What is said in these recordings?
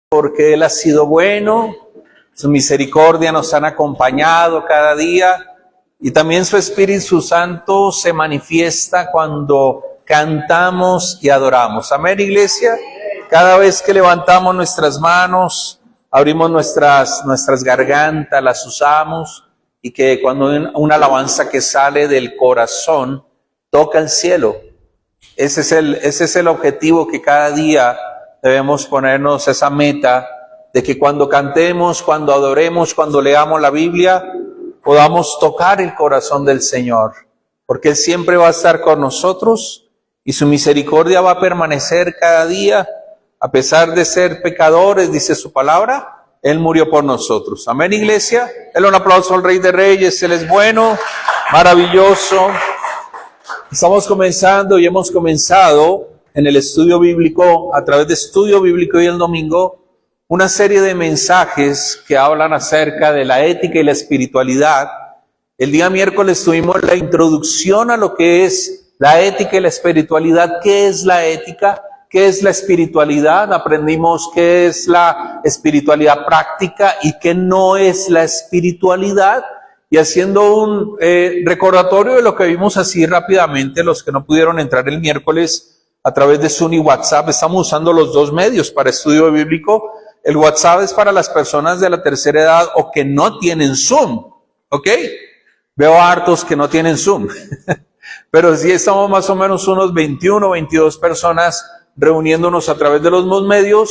porque Él ha sido bueno, su misericordia nos han acompañado cada día y también su Espíritu Santo se manifiesta cuando cantamos y adoramos. Amén, iglesia. Cada vez que levantamos nuestras manos, abrimos nuestras gargantas, las usamos, y que cuando una alabanza que sale del corazón toca el cielo. Ese es el objetivo que cada día debemos ponernos, esa meta de que cuando cantemos, cuando adoremos, cuando leamos la Biblia, podamos tocar el corazón del Señor, porque Él siempre va a estar con nosotros y su misericordia va a permanecer cada día, a pesar de ser pecadores, dice su palabra. Él murió por nosotros. Amén, iglesia. Denle un aplauso al Rey de Reyes. Él es bueno, maravilloso. Estamos comenzando y hemos comenzado en el estudio bíblico, a través de estudio bíblico y el domingo, una serie de mensajes que hablan acerca de la ética y la espiritualidad. El día miércoles tuvimos la introducción a lo que es la ética y la espiritualidad. ¿Qué es la ética? ¿Qué es la espiritualidad? Aprendimos qué es la espiritualidad práctica y qué no es la espiritualidad. Y haciendo un recordatorio de lo que vimos así rápidamente, los que no pudieron entrar el miércoles a través de Zoom y WhatsApp, estamos usando los dos medios para estudio bíblico. El WhatsApp es para las personas de la tercera edad o que no tienen Zoom, ¿ok? Veo hartos que no tienen Zoom, pero sí estamos más o menos unos 21, 22 personas reuniéndonos a través de los dos medios.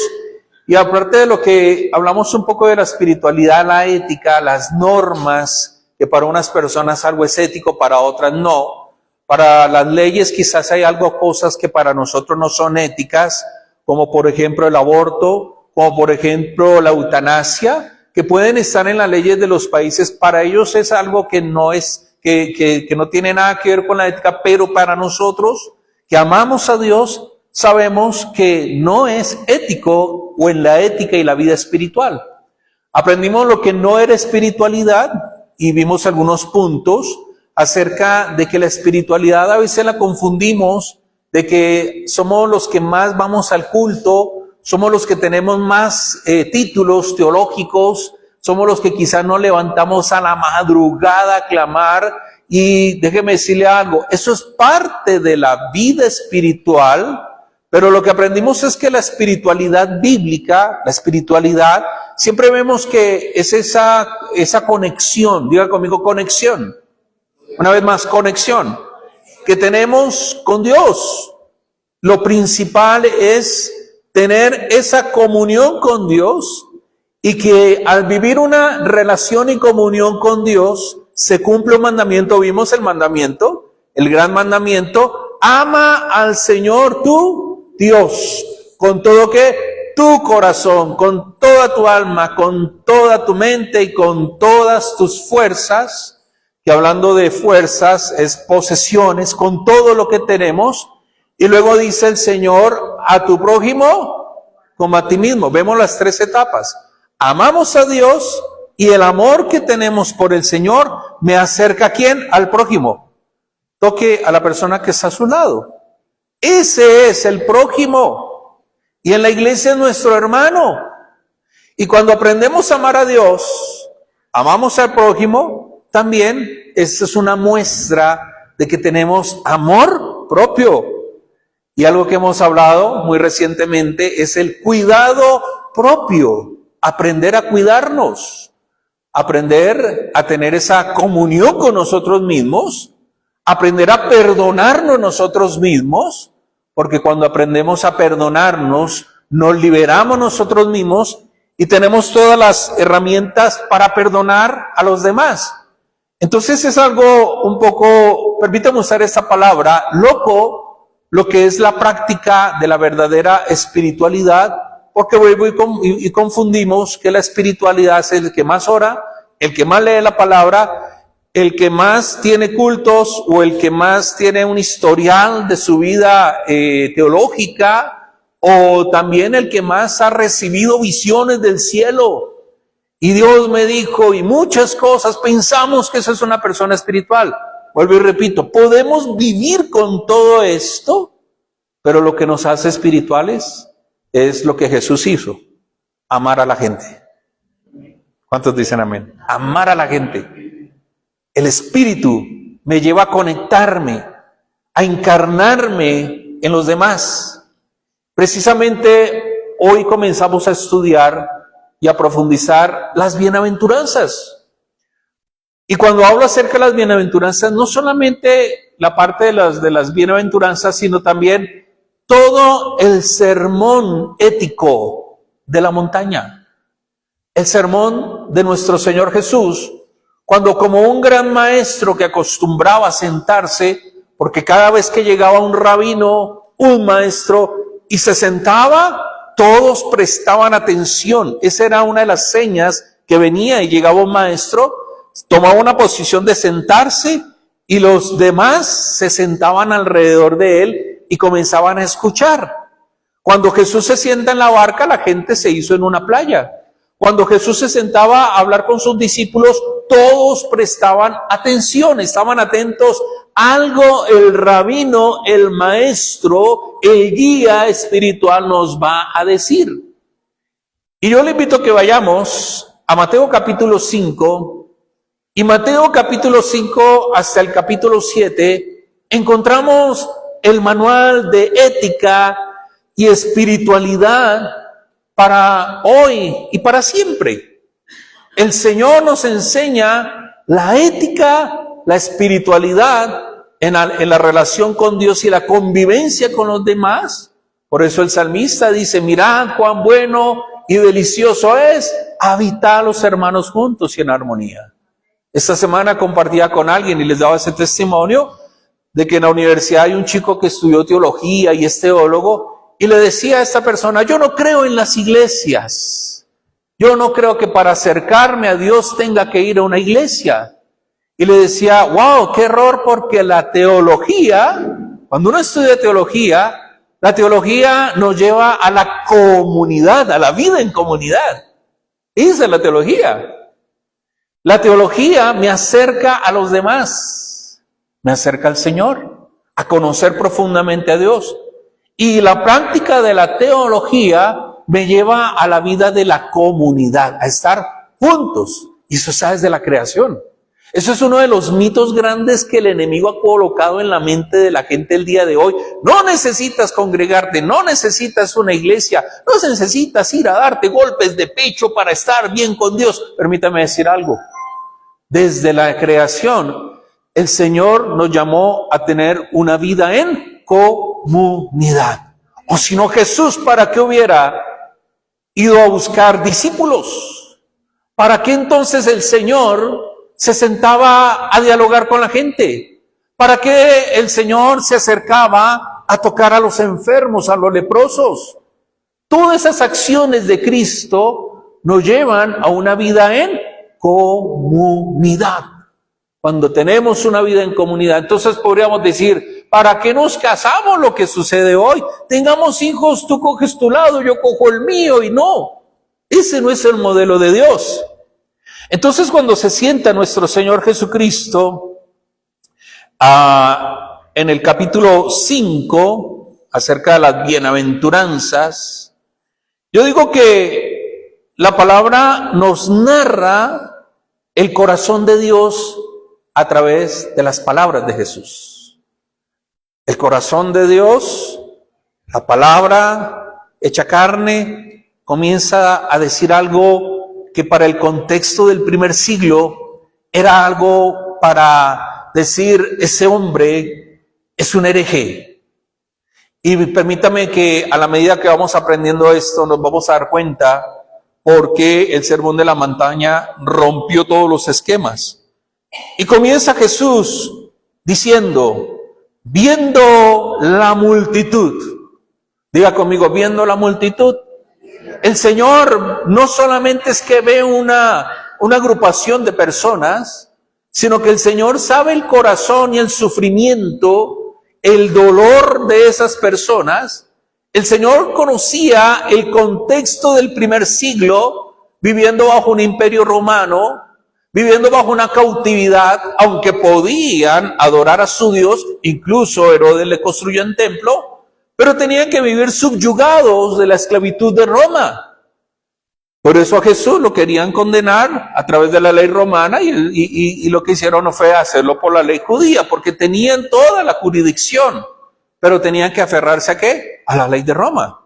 Y aparte de lo que hablamos un poco de la espiritualidad, la ética, las normas, que para unas personas algo es ético, para otras no. Para las leyes quizás hay cosas que para nosotros no son éticas, como por ejemplo el aborto, como por ejemplo la eutanasia, que pueden estar en las leyes de los países. Para ellos es algo que no es, que no tiene nada que ver con la ética, pero para nosotros, que amamos a Dios, sabemos que no es ético o en la ética y la vida espiritual. Aprendimos lo que no era espiritualidad y vimos algunos puntos acerca de que la espiritualidad a veces la confundimos, de que somos los que más vamos al culto, somos los que tenemos más títulos teológicos, somos los que quizás nos levantamos a la madrugada a clamar. Y déjeme decirle algo, eso es parte de la vida espiritual. Pero lo que aprendimos es que la espiritualidad bíblica, la espiritualidad, siempre vemos que es esa conexión, diga conmigo conexión, una vez más conexión, que tenemos con Dios. Lo principal es tener esa comunión con Dios y que al vivir una relación y comunión con Dios se cumple un mandamiento. Vimos el mandamiento, el gran mandamiento: ama al Señor tu Dios, con todo tu corazón, con toda tu alma, con toda tu mente y con todas tus fuerzas, que hablando de fuerzas es posesiones, con todo lo que tenemos. Y luego dice el Señor: a tu prójimo como a ti mismo. Vemos las tres etapas. Amamos a Dios y el amor que tenemos por el Señor me acerca ¿a quién? Al prójimo. Toque a la persona que está a su lado. Ese es el prójimo. Y en la iglesia es nuestro hermano. Y cuando aprendemos a amar a Dios, amamos al prójimo, también esa es una muestra de que tenemos amor propio. Y algo que hemos hablado muy recientemente es el cuidado propio. Aprender a cuidarnos. Aprender a tener esa comunión con nosotros mismos. Aprender a perdonarnos nosotros mismos, porque cuando aprendemos a perdonarnos, nos liberamos nosotros mismos y tenemos todas las herramientas para perdonar a los demás. Entonces es algo un poco, permítame usar esta palabra, loco, lo que es la práctica de la verdadera espiritualidad, porque y confundimos que la espiritualidad es el que más ora, el que más lee la palabra, el que más tiene cultos o el que más tiene un historial de su vida teológica, o también el que más ha recibido visiones del cielo. Y Dios me dijo, y muchas cosas, pensamos que eso es una persona espiritual. Vuelvo y repito, podemos vivir con todo esto, pero lo que nos hace espirituales es lo que Jesús hizo. Amar a la gente. ¿Cuántos dicen amén? Amar a la gente. El Espíritu me lleva a conectarme, a encarnarme en los demás. Precisamente hoy comenzamos a estudiar y a profundizar las bienaventuranzas. Y cuando hablo acerca de las bienaventuranzas, no solamente la parte de las bienaventuranzas, sino también todo el sermón ético de la montaña. El sermón de nuestro Señor Jesús, cuando como un gran maestro que acostumbraba a sentarse, porque cada vez que llegaba un rabino, un maestro, y se sentaba, todos prestaban atención. Esa era una de las señas que venía y llegaba un maestro, tomaba una posición de sentarse y los demás se sentaban alrededor de él y comenzaban a escuchar. Cuando Jesús se sienta en la barca, la gente se hizo en una playa. Cuando Jesús se sentaba a hablar con sus discípulos, todos prestaban atención, estaban atentos. Algo el rabino, el maestro, el guía espiritual nos va a decir. Y yo le invito a que vayamos a Mateo capítulo 5, y Mateo capítulo 5 hasta el capítulo 7, encontramos el manual de ética y espiritualidad para hoy y para siempre. El Señor nos enseña la ética, la espiritualidad en la relación con Dios y la convivencia con los demás. Por eso el salmista dice, mirad cuán bueno y delicioso es habitar los hermanos juntos y en armonía. Esta semana compartía con alguien y les daba ese testimonio de que en la universidad hay un chico que estudió teología y es teólogo, y le decía a esta persona, yo no creo en las iglesias. Yo no creo que para acercarme a Dios tenga que ir a una iglesia. Y le decía, wow, qué error, porque la teología, cuando uno estudia teología, la teología nos lleva a la comunidad, a la vida en comunidad. Esa es la teología. La teología me acerca a los demás, me acerca al Señor, a conocer profundamente a Dios. Y la práctica de la teología me lleva a la vida de la comunidad, a estar juntos. Y eso está desde la creación. Eso es uno de los mitos grandes que el enemigo ha colocado en la mente de la gente el día de hoy. No necesitas congregarte, no necesitas una iglesia, no necesitas ir a darte golpes de pecho para estar bien con Dios. Permítame decir algo. Desde la creación, el Señor nos llamó a tener una vida en comunidad. O si no, Jesús, ¿para qué hubiera ido a buscar discípulos? ¿Para qué entonces el Señor se sentaba a dialogar con la gente? ¿Para qué el Señor se acercaba a tocar a los enfermos, a los leprosos? Todas esas acciones de Cristo nos llevan a una vida en comunidad. Cuando tenemos una vida en comunidad, entonces podríamos decir, ¿para qué nos casamos? Lo que sucede hoy, tengamos hijos, tú coges tu lado, yo cojo el mío, y no, ese no es el modelo de Dios. Entonces cuando se sienta nuestro Señor Jesucristo en el capítulo 5, acerca de las bienaventuranzas, yo digo que la palabra nos narra el corazón de Dios a través de las palabras de Jesús. El corazón de Dios, la palabra hecha carne, comienza a decir algo que para el contexto del primer siglo era algo para decir, ese hombre es un hereje. Y permítame que a la medida que vamos aprendiendo esto nos vamos a dar cuenta porque el sermón de la montaña rompió todos los esquemas. Y comienza Jesús diciendo, viendo la multitud. Diga conmigo, viendo la multitud. El Señor no solamente es que ve una agrupación de personas, sino que el Señor sabe el corazón y el sufrimiento, el dolor de esas personas. El Señor conocía el contexto del primer siglo, viviendo bajo un imperio romano, viviendo bajo una cautividad, aunque podían adorar a su Dios, incluso Herodes le construyó un templo, pero tenían que vivir subyugados de la esclavitud de Roma. Por eso a Jesús lo querían condenar a través de la ley romana y lo que hicieron no fue hacerlo por la ley judía, porque tenían toda la jurisdicción, pero tenían que aferrarse ¿a qué? A la ley de Roma.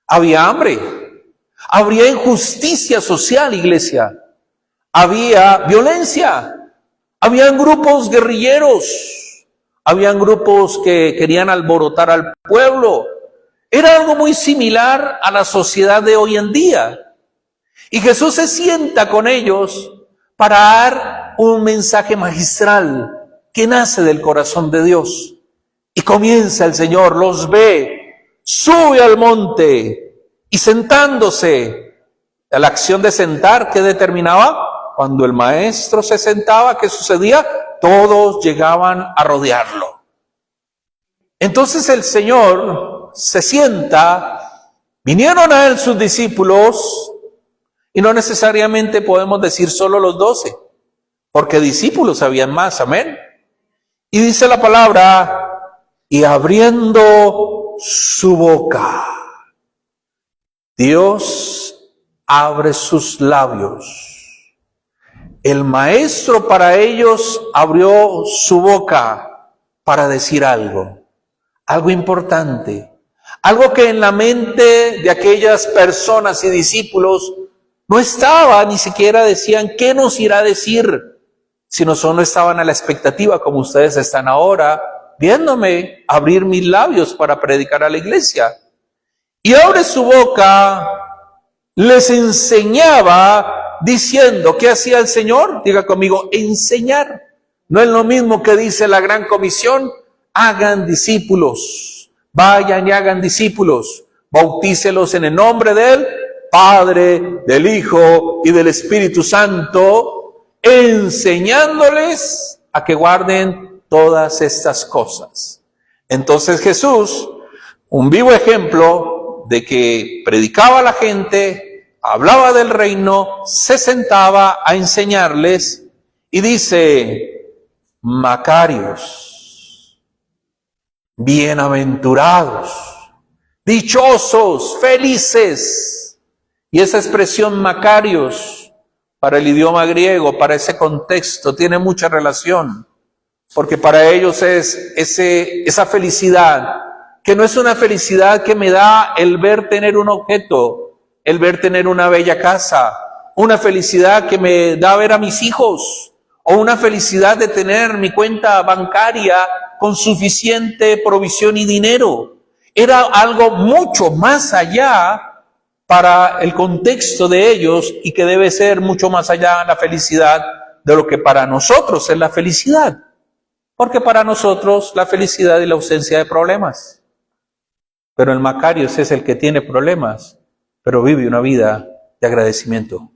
Había hambre, habría injusticia social, iglesia, había violencia, habían grupos guerrilleros, habían grupos que querían alborotar al pueblo. Era algo muy similar a la sociedad de hoy en día. Y Jesús se sienta con ellos para dar un mensaje magistral que nace del corazón de Dios. Y comienza el Señor, los ve, sube al monte y sentándose. La acción de sentar, ¿qué determinaba? Cuando el maestro se sentaba, ¿qué sucedía? Todos llegaban a rodearlo. Entonces el Señor se sienta, vinieron a él sus discípulos, y no necesariamente podemos decir solo los 12, porque discípulos habían más, amén. Y dice la palabra, y abriendo su boca, Dios abre sus labios. El maestro para ellos abrió su boca para decir algo importante, algo que en la mente de aquellas personas y discípulos no estaba, ni siquiera decían, ¿qué nos irá a decir? Sino solo estaban a la expectativa, como ustedes están ahora, viéndome abrir mis labios para predicar a la iglesia. Y abre su boca, les enseñaba diciendo, ¿qué hacía el Señor? Diga conmigo, enseñar. No es lo mismo que dice la Gran Comisión, hagan discípulos, vayan y hagan discípulos, bautícelos en el nombre de Él, Padre, del Hijo y del Espíritu Santo, enseñándoles a que guarden todas estas cosas. Entonces Jesús, un vivo ejemplo de que predicaba a la gente, hablaba del reino, se sentaba a enseñarles y dice, Macarios, bienaventurados, dichosos, felices. Y esa expresión Macarios, para el idioma griego, para ese contexto, tiene mucha relación, porque para ellos es esa felicidad, que no es una felicidad que me da el ver tener un objeto, el ver tener una bella casa, una felicidad que me da ver a mis hijos, o una felicidad de tener mi cuenta bancaria con suficiente provisión y dinero. Era algo mucho más allá para el contexto de ellos y que debe ser mucho más allá la felicidad de lo que para nosotros es la felicidad. Porque para nosotros la felicidad es la ausencia de problemas. Pero el Macarios es el que tiene problemas, pero vive una vida de agradecimiento.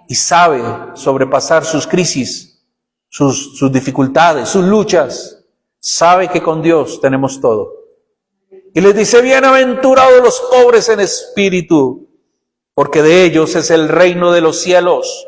Y sabe sobrepasar sus crisis, sus dificultades, sus luchas. Sabe que con Dios tenemos todo. Y les dice, bienaventurados los pobres en espíritu, porque de ellos es el reino de los cielos.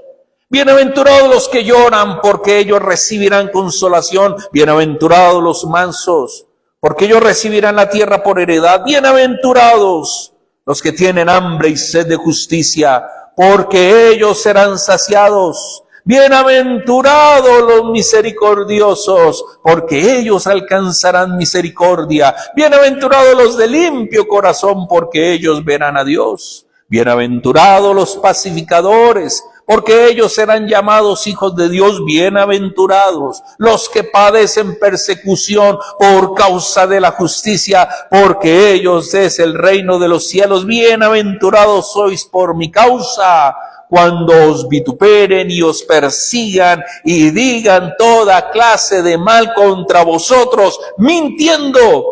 Bienaventurados los que lloran, porque ellos recibirán consolación. Bienaventurados los mansos, porque ellos recibirán la tierra por heredad. Bienaventurados los que tienen hambre y sed de justicia, porque ellos serán saciados. Bienaventurados los misericordiosos, porque ellos alcanzarán misericordia. Bienaventurados los de limpio corazón, porque ellos verán a Dios. Bienaventurados los pacificadores, porque ellos serán llamados hijos de Dios. Bienaventurados los que padecen persecución por causa de la justicia, porque ellos es el reino de los cielos. Bienaventurados sois por mi causa, cuando os vituperen y os persigan y digan toda clase de mal contra vosotros, mintiendo,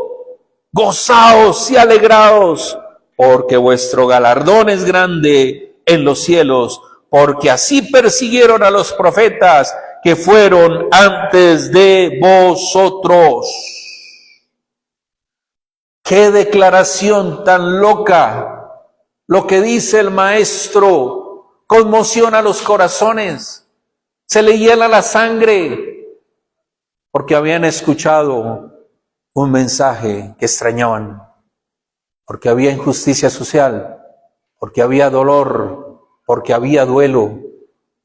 gozaos y alegraos, porque vuestro galardón es grande en los cielos, porque así persiguieron a los profetas que fueron antes de vosotros. ¡Qué declaración tan loca! Lo que dice el maestro conmociona los corazones, se le hiela la sangre, porque habían escuchado un mensaje que extrañaban, porque había injusticia social, porque había dolor, porque había duelo,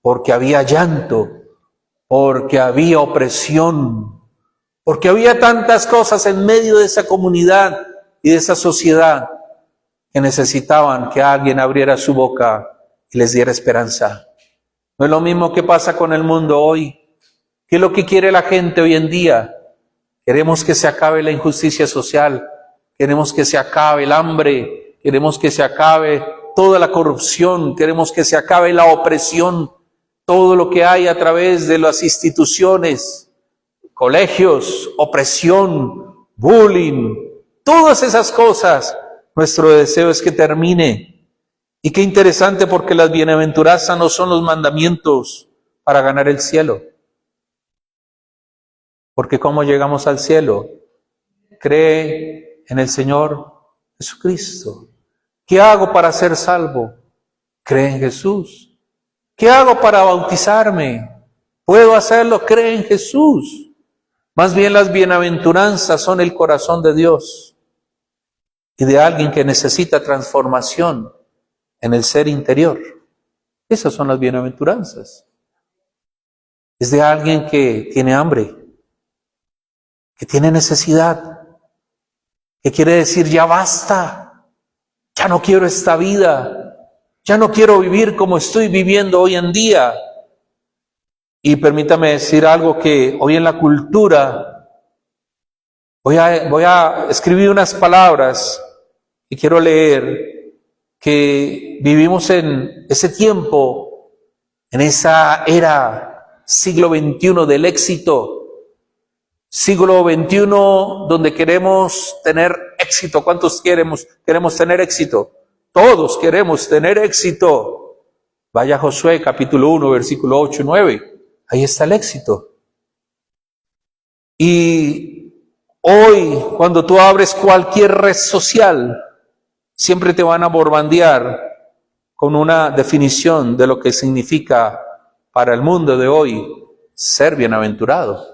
porque había llanto, porque había opresión, porque había tantas cosas en medio de esa comunidad y de esa sociedad que necesitaban que alguien abriera su boca y les diera esperanza. No es lo mismo que pasa con el mundo hoy. ¿Qué es lo que quiere la gente hoy en día? Queremos que se acabe la injusticia social, queremos que se acabe el hambre, queremos que se acabe toda la corrupción, queremos que se acabe la opresión, todo lo que hay a través de las instituciones, colegios, opresión, bullying, todas esas cosas. Nuestro deseo es que termine. Y qué interesante, porque las bienaventuranzas no son los mandamientos para ganar el cielo. Porque ¿cómo llegamos al cielo? Cree en el Señor Jesucristo. ¿Qué hago para ser salvo? Cree en Jesús. ¿Qué hago para bautizarme? ¿Puedo hacerlo? Cree en Jesús. Más bien las bienaventuranzas son el corazón de Dios y de alguien que necesita transformación en el ser interior. Esas son las bienaventuranzas. Es de alguien que tiene hambre, que tiene necesidad, que quiere decir ya basta, ya no quiero esta vida, ya no quiero vivir como estoy viviendo hoy en día. Y permítame decir algo, que hoy en la cultura, voy a escribir unas palabras y quiero leer, que vivimos en ese tiempo, en esa era, siglo XXI del éxito, siglo XXI donde queremos tener éxito. ¿Cuántos queremos tener éxito? Todos queremos tener éxito. Vaya Josué capítulo 1, versículo 8 y 9. Ahí está el éxito. Y hoy, cuando tú abres cualquier red social, siempre te van a bombardear con una definición de lo que significa para el mundo de hoy ser bienaventurado.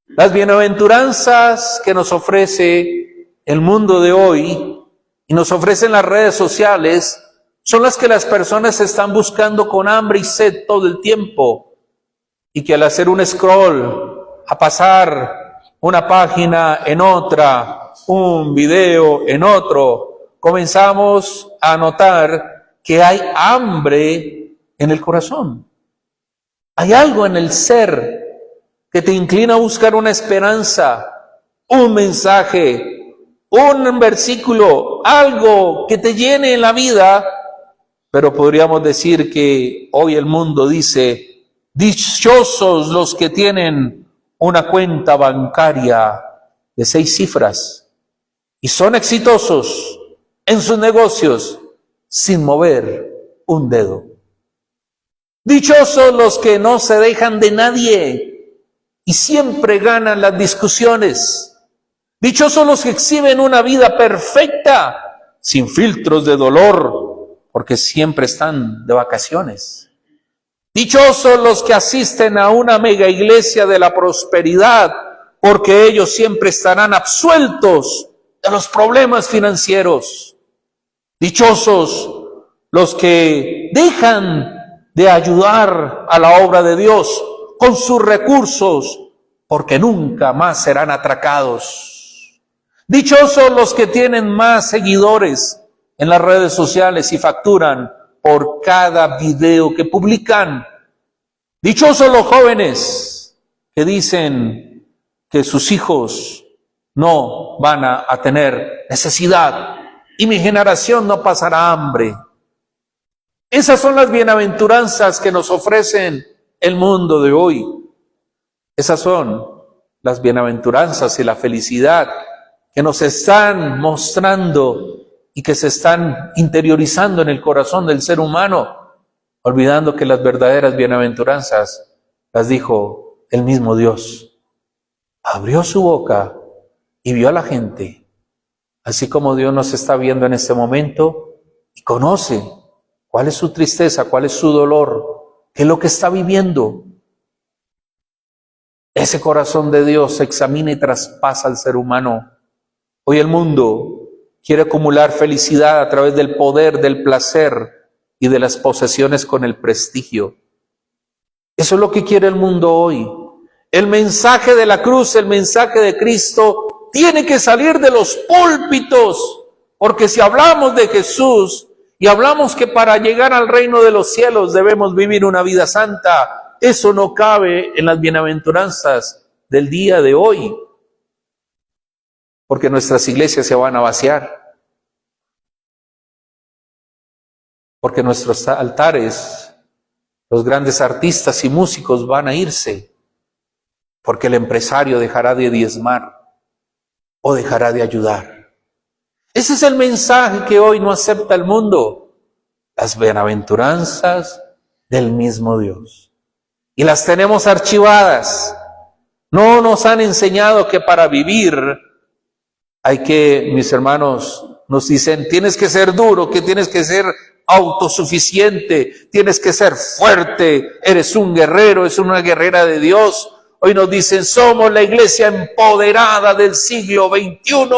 Las bienaventuranzas que nos ofrece el mundo de hoy y nos ofrecen las redes sociales son las que las personas están buscando con hambre y sed todo el tiempo, y que al hacer un scroll, a pasar una página en otra, un video en otro, comenzamos a notar que hay hambre en el corazón. Hay algo en el ser que te inclina a buscar una esperanza, un mensaje, un versículo, algo que te llene en la vida. Pero podríamos decir que hoy el mundo dice: dichosos los que tienen una cuenta bancaria de 6 cifras y son exitosos en sus negocios sin mover un dedo. Dichosos los que no se dejan de nadie y siempre ganan las discusiones. Dichosos los que exhiben una vida perfecta, sin filtros de dolor, porque siempre están de vacaciones. Dichosos los que asisten a una mega iglesia de la prosperidad, porque ellos siempre estarán absueltos de los problemas financieros. Dichosos los que dejan de ayudar a la obra de Dios con sus recursos, porque nunca más serán atracados. Dichosos los que tienen más seguidores en las redes sociales y facturan por cada video que publican. Dichosos los jóvenes que dicen que sus hijos no van a tener necesidad y mi generación no pasará hambre. Esas son las bienaventuranzas que nos ofrecen el mundo de hoy. Esas son las bienaventuranzas y la felicidad que nos están mostrando y que se están interiorizando en el corazón del ser humano, olvidando que las verdaderas bienaventuranzas las dijo el mismo Dios. Abrió su boca y vio a la gente, así como Dios nos está viendo en este momento y conoce cuál es su tristeza, cuál es su dolor, qué es lo que está viviendo. Ese corazón de Dios examina y traspasa al ser humano. Hoy el mundo quiere acumular felicidad a través del poder, del placer y de las posesiones con el prestigio. Eso es lo que quiere el mundo hoy. El mensaje de la cruz, el mensaje de Cristo, tiene que salir de los púlpitos, porque si hablamos de Jesús y hablamos que para llegar al reino de los cielos debemos vivir una vida santa, eso no cabe en las bienaventuranzas del día de hoy, porque nuestras iglesias se van a vaciar, porque nuestros altares, los grandes artistas y músicos van a irse, porque el empresario dejará de diezmar o dejará de ayudar. Ese es el mensaje que hoy no acepta el mundo, las bienaventuranzas del mismo Dios. Y las tenemos archivadas. No nos han enseñado que para vivir hay que, mis hermanos, nos dicen, tienes que ser duro, que tienes que ser autosuficiente, tienes que ser fuerte, eres un guerrero, eres una guerrera de Dios. Hoy nos dicen, somos la iglesia empoderada del siglo XXI.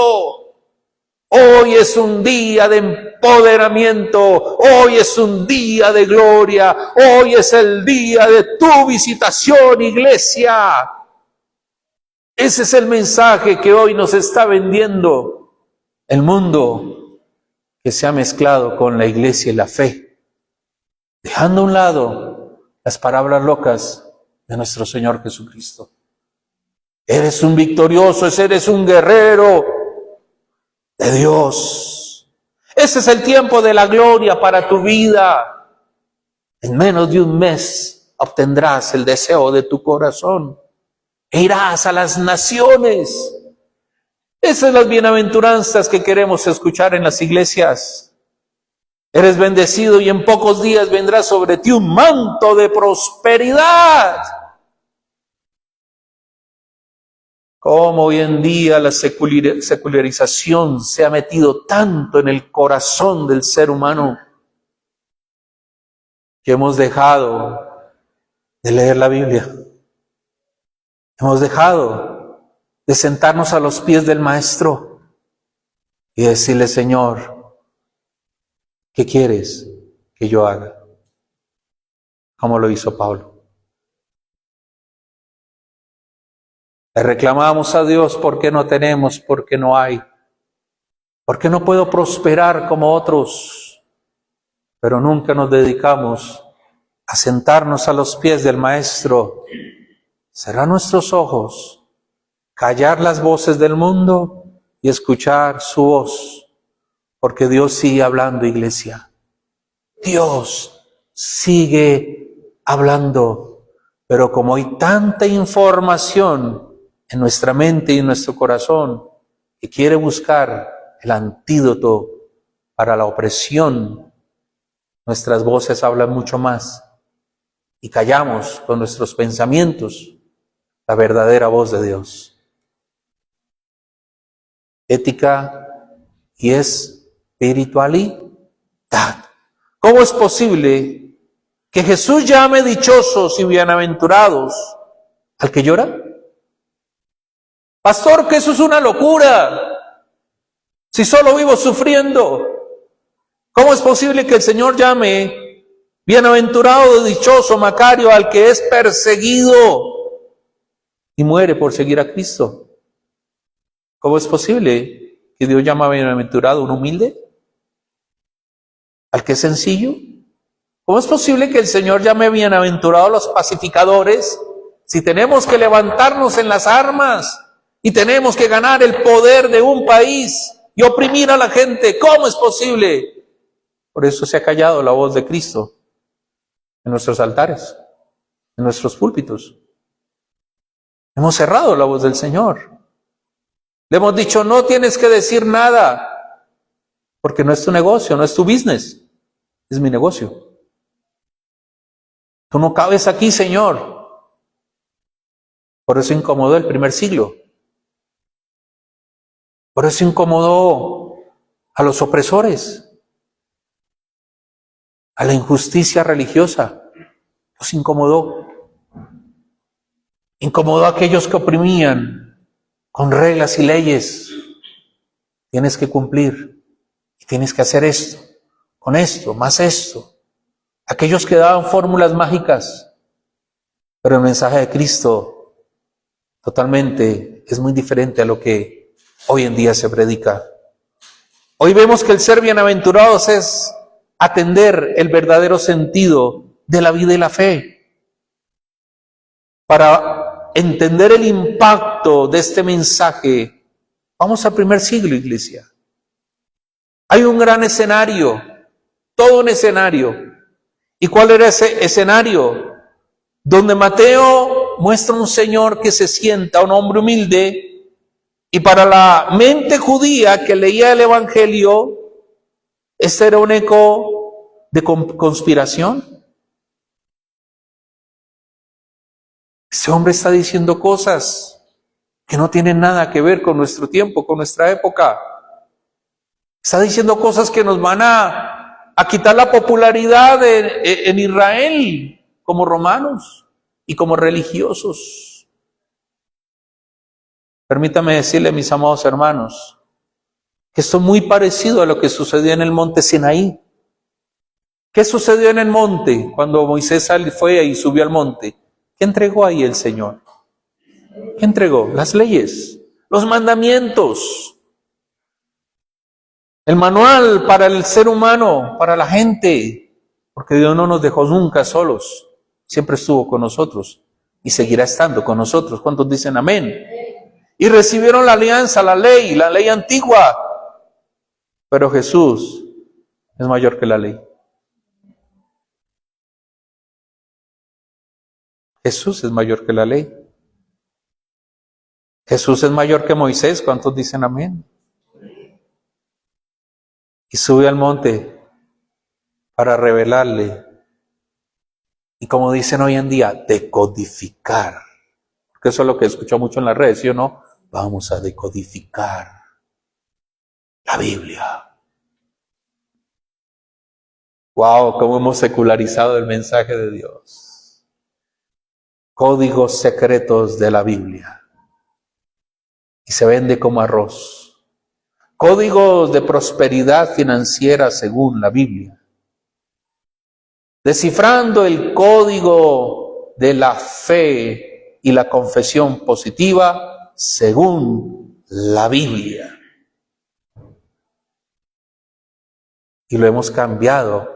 Hoy es un día de empoderamiento, hoy es un día de gloria, hoy es el día de tu visitación, iglesia. Ese es el mensaje que hoy nos está vendiendo el mundo, que se ha mezclado con la iglesia y la fe, dejando a un lado las palabras locas de nuestro Señor Jesucristo. Eres un victorioso, eres un guerrero de Dios. Ese es el tiempo de la gloria para tu vida. En menos de un mes obtendrás el deseo de tu corazón e irás a las naciones. Esas son las bienaventuranzas que queremos escuchar en las iglesias. Eres bendecido y en pocos días vendrá sobre ti un manto de prosperidad. Como hoy en día la secularización se ha metido tanto en el corazón del ser humano que hemos dejado de leer la Biblia. Hemos dejado de sentarnos a los pies del Maestro y decirle, Señor, ¿qué quieres que yo haga? Como lo hizo Pablo. Le reclamamos a Dios porque no tenemos, porque no hay, porque no puedo prosperar como otros, pero nunca nos dedicamos a sentarnos a los pies del Maestro. Cerrar nuestros ojos, callar las voces del mundo y escuchar su voz, porque Dios sigue hablando, iglesia. Dios sigue hablando, pero como hay tanta información en nuestra mente y en nuestro corazón que quiere buscar el antídoto para la opresión, nuestras voces hablan mucho más y callamos con nuestros pensamientos la verdadera voz de Dios. Ética y espiritualidad. ¿Cómo es posible que Jesús llame dichosos y bienaventurados al que llora? Pastor, que eso es una locura. Si solo vivo sufriendo, ¿cómo es posible que el Señor llame bienaventurado, dichoso, Macario al que es perseguido y muere por seguir a Cristo? ¿Cómo es posible que Dios llama bienaventurado a un humilde? ¿Al que es sencillo? ¿Cómo es posible que el Señor llame bienaventurado a los pacificadores si tenemos que levantarnos en las armas y tenemos que ganar el poder de un país y oprimir a la gente? ¿Cómo es posible? Por eso se ha callado la voz de Cristo en nuestros altares, en nuestros púlpitos. Hemos cerrado la voz del Señor. Le hemos dicho, no tienes que decir nada, porque no es tu negocio, no es tu business, es mi negocio. Tú no cabes aquí, Señor. Por eso incomodó el primer siglo. Por eso incomodó a los opresores, a la injusticia religiosa. Los incomodó. Incomodó a aquellos que oprimían con reglas y leyes. Tienes que cumplir. tienes que hacer esto, con esto, más esto. Aquellos que daban fórmulas mágicas, pero el mensaje de Cristo totalmente es muy diferente a lo que hoy en día se predica. Hoy vemos que el ser bienaventurados es atender el verdadero sentido de la vida y la fe. Para entender el impacto de este mensaje, vamos al primer siglo, iglesia. Hay un gran escenario, todo un escenario. ¿Y cuál era ese escenario? Donde Mateo muestra un señor que se sienta, un hombre humilde, y para la mente judía que leía el Evangelio, este era un eco de conspiración. Este hombre está diciendo cosas que no tienen nada que ver con nuestro tiempo, con nuestra época. Está diciendo cosas que nos van a quitar la popularidad en Israel como romanos y como religiosos. Permítame decirle, mis amados hermanos, que esto es muy parecido a lo que sucedió en el monte Sinaí. ¿Qué sucedió en el monte cuando Moisés fue y subió al monte? ¿Qué entregó ahí el Señor? ¿Qué entregó? Las leyes, los mandamientos, el manual para el ser humano, para la gente, porque Dios no nos dejó nunca solos, siempre estuvo con nosotros y seguirá estando con nosotros. ¿Cuántos dicen amén? Y recibieron la alianza, la ley antigua. Pero Jesús es mayor que la ley. Jesús es mayor que la ley. Jesús es mayor que Moisés. ¿Cuántos dicen amén? Y sube al monte para revelarle. Y como dicen hoy en día, decodificar. Porque eso es lo que escucho mucho en las redes, ¿sí o no? Vamos a decodificar la Biblia. Wow, cómo hemos secularizado el mensaje de Dios. Códigos secretos de la Biblia. Y se vende como arroz. Códigos de prosperidad financiera según la Biblia. Descifrando el código de la fe y la confesión positiva según la Biblia. Y lo hemos cambiado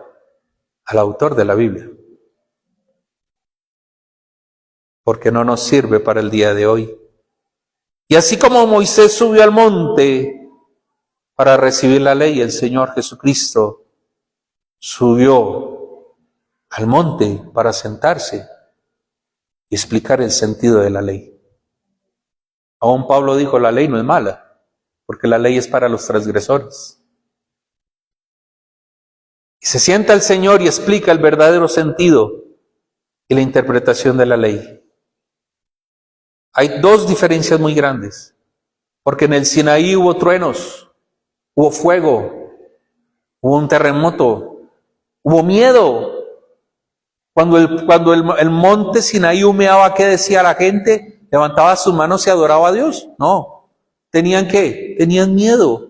al autor de la Biblia. Porque no nos sirve para el día de hoy. Y así como Moisés subió al monte para recibir la ley, el Señor Jesucristo subió al monte para sentarse y explicar el sentido de la ley. Aún Pablo dijo, la ley no es mala, porque la ley es para los transgresores. Y se sienta el Señor y explica el verdadero sentido y la interpretación de la ley. Hay dos diferencias muy grandes, porque en el Sinaí hubo truenos, hubo fuego, hubo un terremoto, hubo miedo. Cuando el monte Sinaí humeaba, ¿qué decía la gente? ¿Levantaba sus manos y adoraba a Dios? No. ¿Tenían qué? Tenían miedo.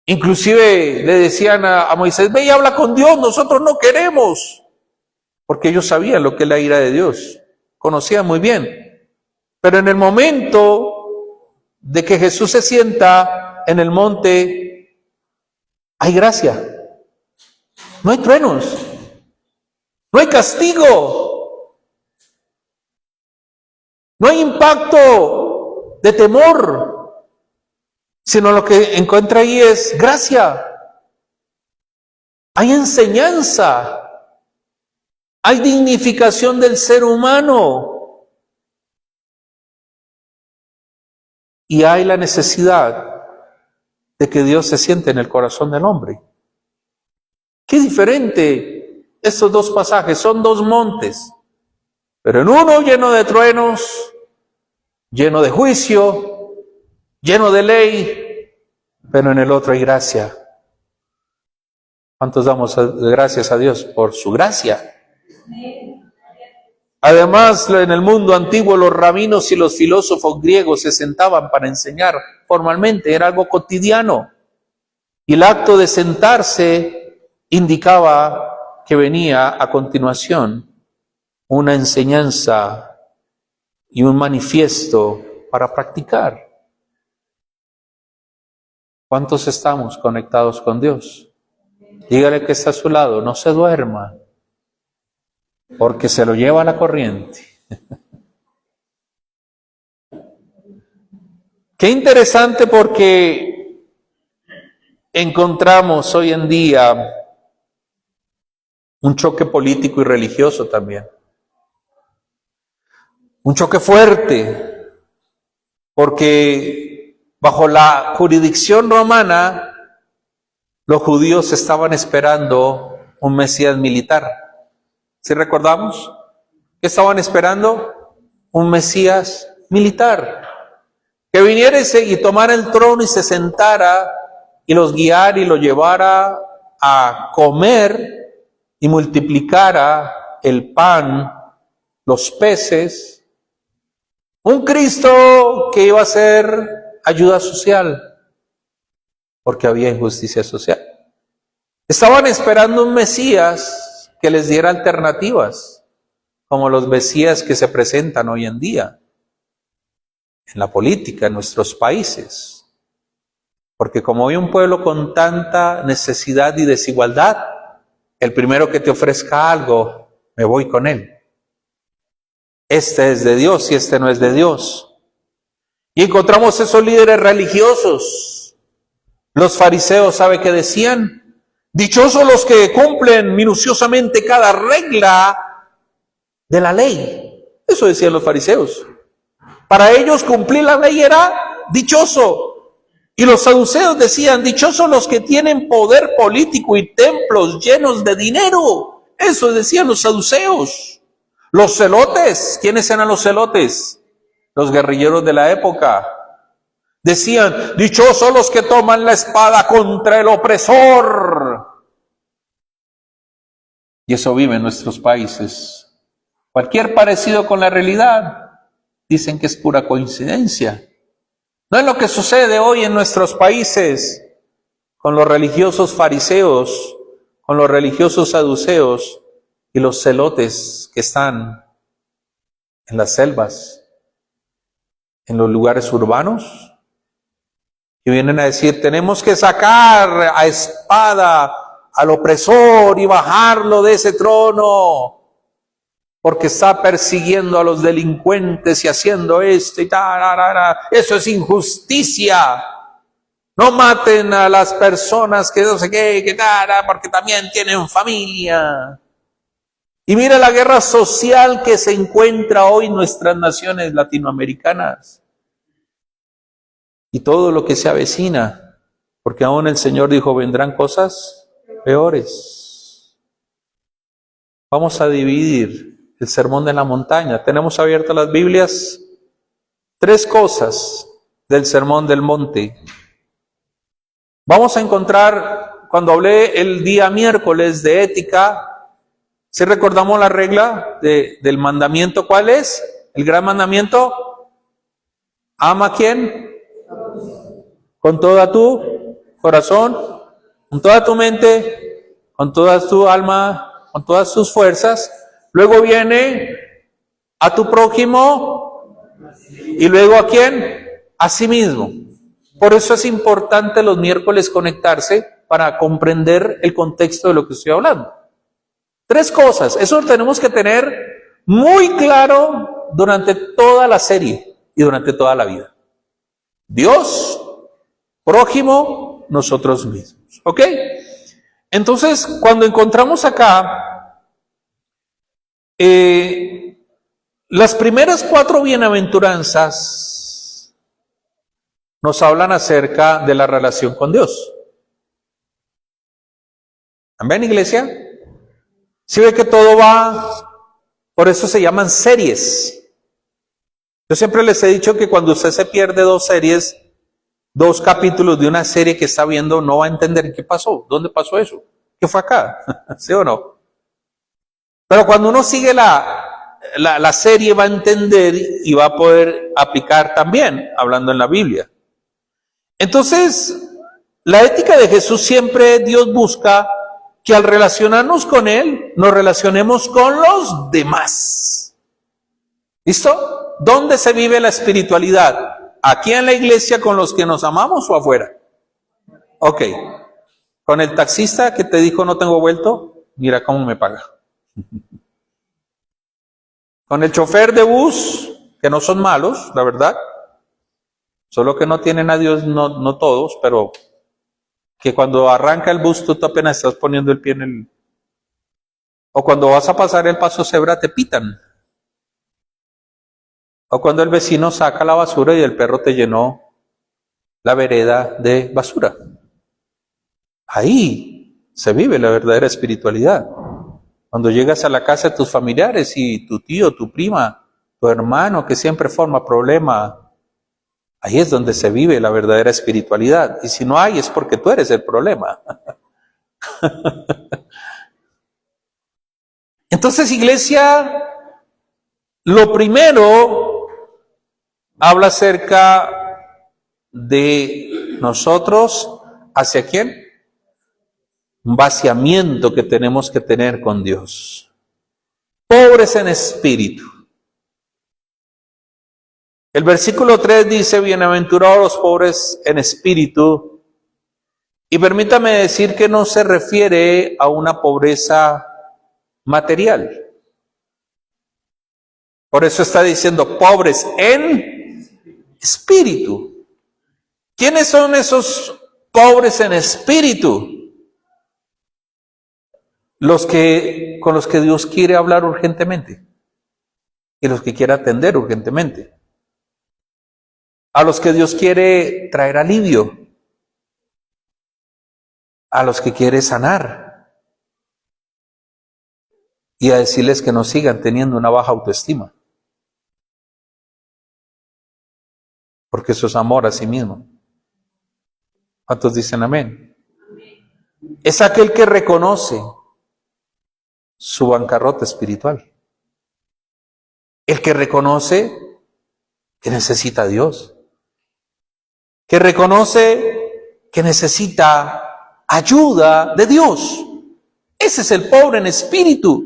Inclusive le decían a Moisés, ve y habla con Dios, nosotros no queremos. Porque ellos sabían lo que es la ira de Dios. Conocían muy bien. Pero en el momento de que Jesús se sienta en el monte, hay gracia. No hay truenos. No hay castigo. No hay impacto de temor, sino lo que encuentra ahí es gracia. Hay enseñanza. Hay dignificación del ser humano. Y hay la necesidad de que Dios se siente en el corazón del hombre. Qué diferente estos dos pasajes, son dos montes. Pero en uno lleno de truenos, lleno de juicio, lleno de ley, pero en el otro hay gracia. ¿Cuántos damos gracias a Dios por su gracia? Además, en el mundo antiguo los rabinos y los filósofos griegos se sentaban para enseñar formalmente, era algo cotidiano. Y el acto de sentarse indicaba que venía a continuación una enseñanza y un manifiesto para practicar. ¿Cuántos estamos conectados con Dios? Dígale que está a su lado, no se duerma, porque se lo lleva la corriente. Qué interesante, porque encontramos hoy en día un choque político y religioso también. Un choque fuerte, porque bajo la jurisdicción romana, los judíos estaban esperando un Mesías militar. ¿Sí recordamos? ¿Qué estaban esperando? Un Mesías militar. Que viniera y tomara el trono y se sentara y los guiara y los llevara a comer y multiplicara el pan, los peces. Un Cristo que iba a ser ayuda social, porque había injusticia social. Estaban esperando un Mesías que les diera alternativas, como los Mesías que se presentan hoy en día en la política, en nuestros países. Porque como hay un pueblo con tanta necesidad y desigualdad, el primero que te ofrezca algo, me voy con él. Este es de Dios y este no es de Dios. Y encontramos esos líderes religiosos. Los fariseos, ¿sabe qué decían? Dichosos los que cumplen minuciosamente cada regla de la ley. Eso decían los fariseos. Para ellos cumplir la ley era dichoso. Y los saduceos decían, dichosos los que tienen poder político y templos llenos de dinero. Eso decían los saduceos. Los celotes, ¿quiénes eran los celotes? Los guerrilleros de la época. Decían, dichosos los que toman la espada contra el opresor. Y eso vive en nuestros países. Cualquier parecido con la realidad, dicen que es pura coincidencia. No es lo que sucede hoy en nuestros países con los religiosos fariseos, con los religiosos saduceos y los celotes que están en las selvas, en los lugares urbanos, y vienen a decir, tenemos que sacar a espada al opresor y bajarlo de ese trono, porque está persiguiendo a los delincuentes y haciendo esto y tal. Eso es injusticia. No maten a las personas que no sé qué, que tal, porque también tienen familia. Y mira la guerra social que se encuentra hoy en nuestras naciones latinoamericanas. Y todo lo que se avecina, porque aún el Señor dijo, vendrán cosas peores. Vamos a dividir el sermón de la montaña. Tenemos abiertas las Biblias. 3 cosas del sermón del monte. Vamos a encontrar, cuando hablé el día miércoles de ética, ¿sí recordamos la regla del mandamiento? ¿Cuál es? El gran mandamiento. ¿Ama a quién? Con toda tu corazón, con toda tu mente, con toda tu alma, con todas tus fuerzas. Luego viene a tu prójimo y luego ¿a quién? A sí mismo. Por eso es importante los miércoles conectarse para comprender el contexto de lo que estoy hablando. 3 cosas, eso lo tenemos que tener muy claro durante toda la serie y durante toda la vida. Dios, prójimo, nosotros mismos. ¿Ok? Entonces, cuando encontramos acá las primeras 4 bienaventuranzas nos hablan acerca de la relación con Dios. ¿Amén, iglesia? Si ve que todo va, por eso se llaman series. Yo siempre les he dicho que cuando usted se pierde 2 series, 2 capítulos de una serie que está viendo, no va a entender qué pasó, dónde pasó eso, qué fue acá, ¿sí o no? Pero cuando uno sigue la serie va a entender y va a poder aplicar también, hablando en la Biblia. Entonces, La ética de Jesús siempre Dios busca que al relacionarnos con Él, nos relacionemos con los demás. ¿Listo? ¿Dónde se vive la espiritualidad? ¿Aquí en la iglesia con los que nos amamos o afuera? Ok. Con el taxista que te dijo no tengo vuelto, mira cómo me paga. Con el chofer de bus, que no son malos, la verdad, solo que no tienen a Dios, no todos, pero que cuando arranca el bus tú apenas estás poniendo el pie en el... O cuando vas a pasar el paso cebra te pitan. O cuando el vecino saca la basura y el perro te llenó la vereda de basura. Ahí se vive la verdadera espiritualidad. Cuando llegas a la casa de tus familiares y tu tío, tu prima, tu hermano que siempre forma problema, ahí es donde se vive la verdadera espiritualidad. Y si no hay es porque tú eres el problema. Entonces, iglesia, lo primero habla acerca de nosotros, ¿hacia quién? Un vaciamiento que tenemos que tener con Dios. Pobres en espíritu. El versículo 3 dice, bienaventurados los pobres en espíritu. Y permítame decir que no se refiere a una pobreza material. Por eso está diciendo pobres en espíritu. ¿Quiénes son esos pobres en espíritu? Con los que Dios quiere hablar urgentemente y los que quiere atender urgentemente. A los que Dios quiere traer alivio, a los que quiere sanar y a decirles que no sigan teniendo una baja autoestima, porque eso es amor a sí mismo. ¿Cuántos dicen amén? Es aquel que reconoce su bancarrota espiritual, el que reconoce que necesita a Dios, que reconoce que necesita ayuda de Dios. Ese es el pobre en espíritu,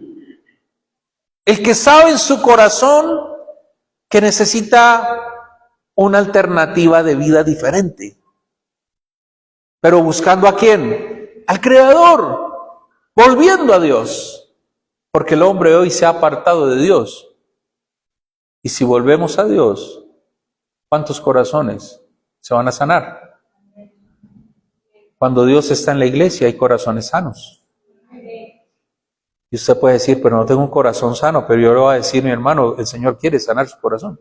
el que sabe en su corazón que necesita una alternativa de vida diferente, pero buscando ¿a quién? Al Creador, volviendo a Dios. Porque el hombre hoy se ha apartado de Dios. Y si volvemos a Dios, ¿cuántos corazones se van a sanar? Cuando Dios está en la iglesia hay corazones sanos. Y usted puede decir, pero no tengo un corazón sano, pero yo le voy a decir, mi hermano, el Señor quiere sanar su corazón.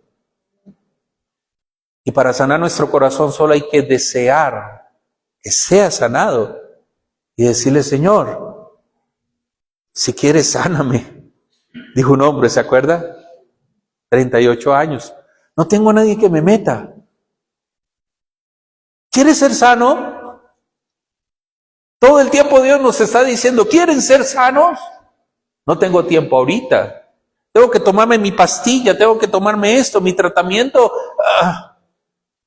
Y para sanar nuestro corazón solo hay que desear que sea sanado y decirle, Señor, si quieres, sáname. Dijo un hombre, ¿se acuerda? 38 años. No tengo a nadie que me meta. ¿Quieres ser sano? Todo el tiempo Dios nos está diciendo, ¿quieren ser sanos? No tengo tiempo ahorita. Tengo que tomarme mi pastilla, tengo que tomarme esto, mi tratamiento.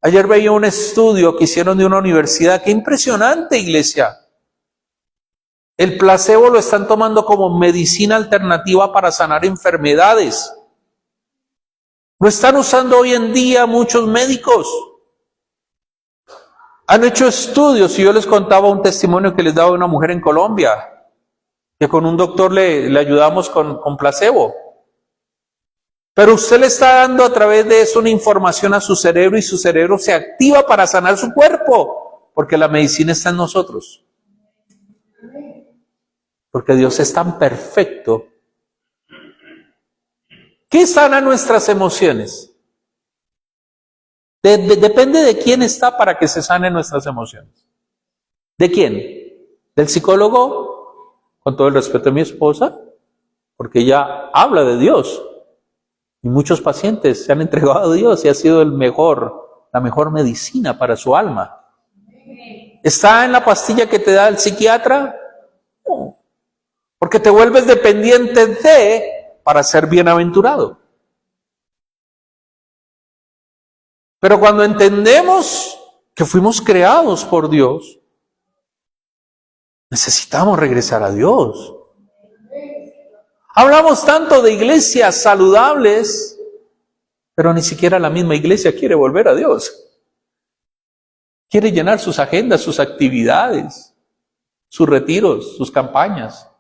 Ayer veía un estudio que hicieron de una universidad. ¡Qué impresionante, iglesia! El placebo lo están tomando como medicina alternativa para sanar enfermedades. Lo están usando hoy en día muchos médicos. Han hecho estudios y yo les contaba un testimonio que les daba una mujer en Colombia, que con un doctor le ayudamos con placebo. Pero usted le está dando a través de eso una información a su cerebro y su cerebro se activa para sanar su cuerpo, porque la medicina está en nosotros. Porque Dios es tan perfecto. ¿Qué sana nuestras emociones? Depende de quién está para que se sanen nuestras emociones. ¿De quién? ¿Del psicólogo? Con todo el respeto de mi esposa, porque ella habla de Dios. Y muchos pacientes se han entregado a Dios y ha sido la mejor medicina para su alma. ¿Está en la pastilla que te da el psiquiatra? No. Porque te vuelves dependiente para ser bienaventurado. Pero cuando entendemos que fuimos creados por Dios, Necesitamos regresar a Dios. Hablamos tanto de iglesias saludables, pero ni siquiera la misma iglesia quiere volver a Dios. Quiere llenar sus agendas, sus actividades, sus retiros, sus campañas.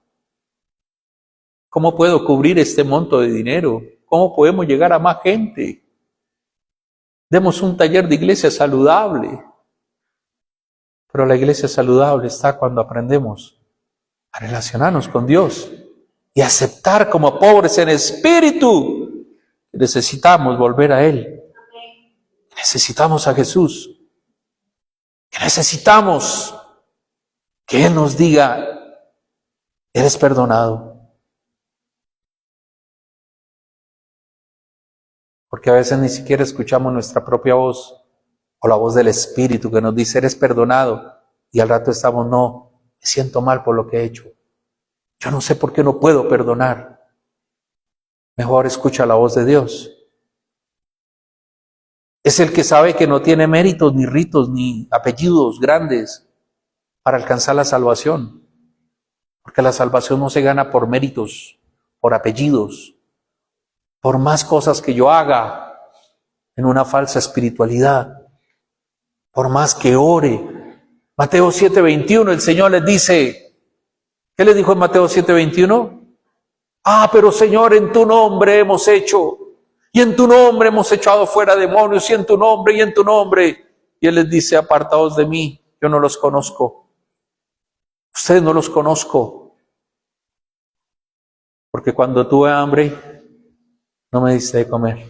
¿Cómo puedo cubrir este monto de dinero? ¿Cómo podemos llegar a más gente? Demos un taller de iglesia saludable. Pero la iglesia saludable está cuando aprendemos a relacionarnos con Dios y aceptar como pobres en espíritu. Necesitamos volver a Él. Necesitamos a Jesús. Necesitamos que Él nos diga, eres perdonado. Porque a veces ni siquiera escuchamos nuestra propia voz o la voz del Espíritu que nos dice, eres perdonado. Y al rato estamos, no, me siento mal por lo que he hecho. Yo no sé por qué no puedo perdonar. Mejor escucha la voz de Dios. Es el que sabe que no tiene méritos, ni ritos, ni apellidos grandes para alcanzar la salvación. Porque la salvación no se gana por méritos, por apellidos, por más cosas que yo haga en una falsa espiritualidad, por más que ore. Mateo 7:21, el Señor les dice, ¿qué les dijo en Mateo 7:21? Pero Señor, en tu nombre hemos hecho, y en tu nombre hemos echado fuera demonios, y en tu nombre, y en tu nombre. Y Él les dice, apartaos de mí, yo no los conozco. Ustedes no los conozco. Porque cuando tuve hambre, no me diste de comer.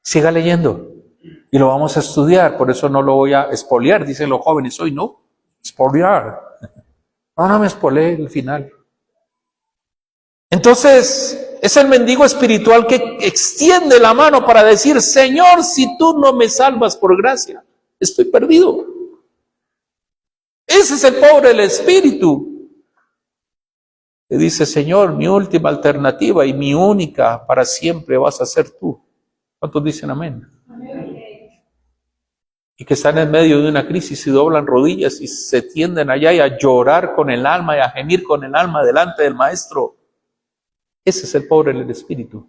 Siga leyendo, y lo vamos a estudiar, por eso no lo voy a expoliar, dicen los jóvenes hoy, ¿no? Expoliar. No me expolié el final. Entonces, es el mendigo espiritual que extiende la mano para decir, Señor, si tú no me salvas por gracia, estoy perdido. Ese es el pobre del espíritu. Que dice, Señor, mi última alternativa y mi única para siempre vas a ser tú. ¿Cuántos dicen amén? Y que están en medio de una crisis y doblan rodillas y se tienden allá y a llorar con el alma y a gemir con el alma delante del Maestro. Ese es el pobre del espíritu.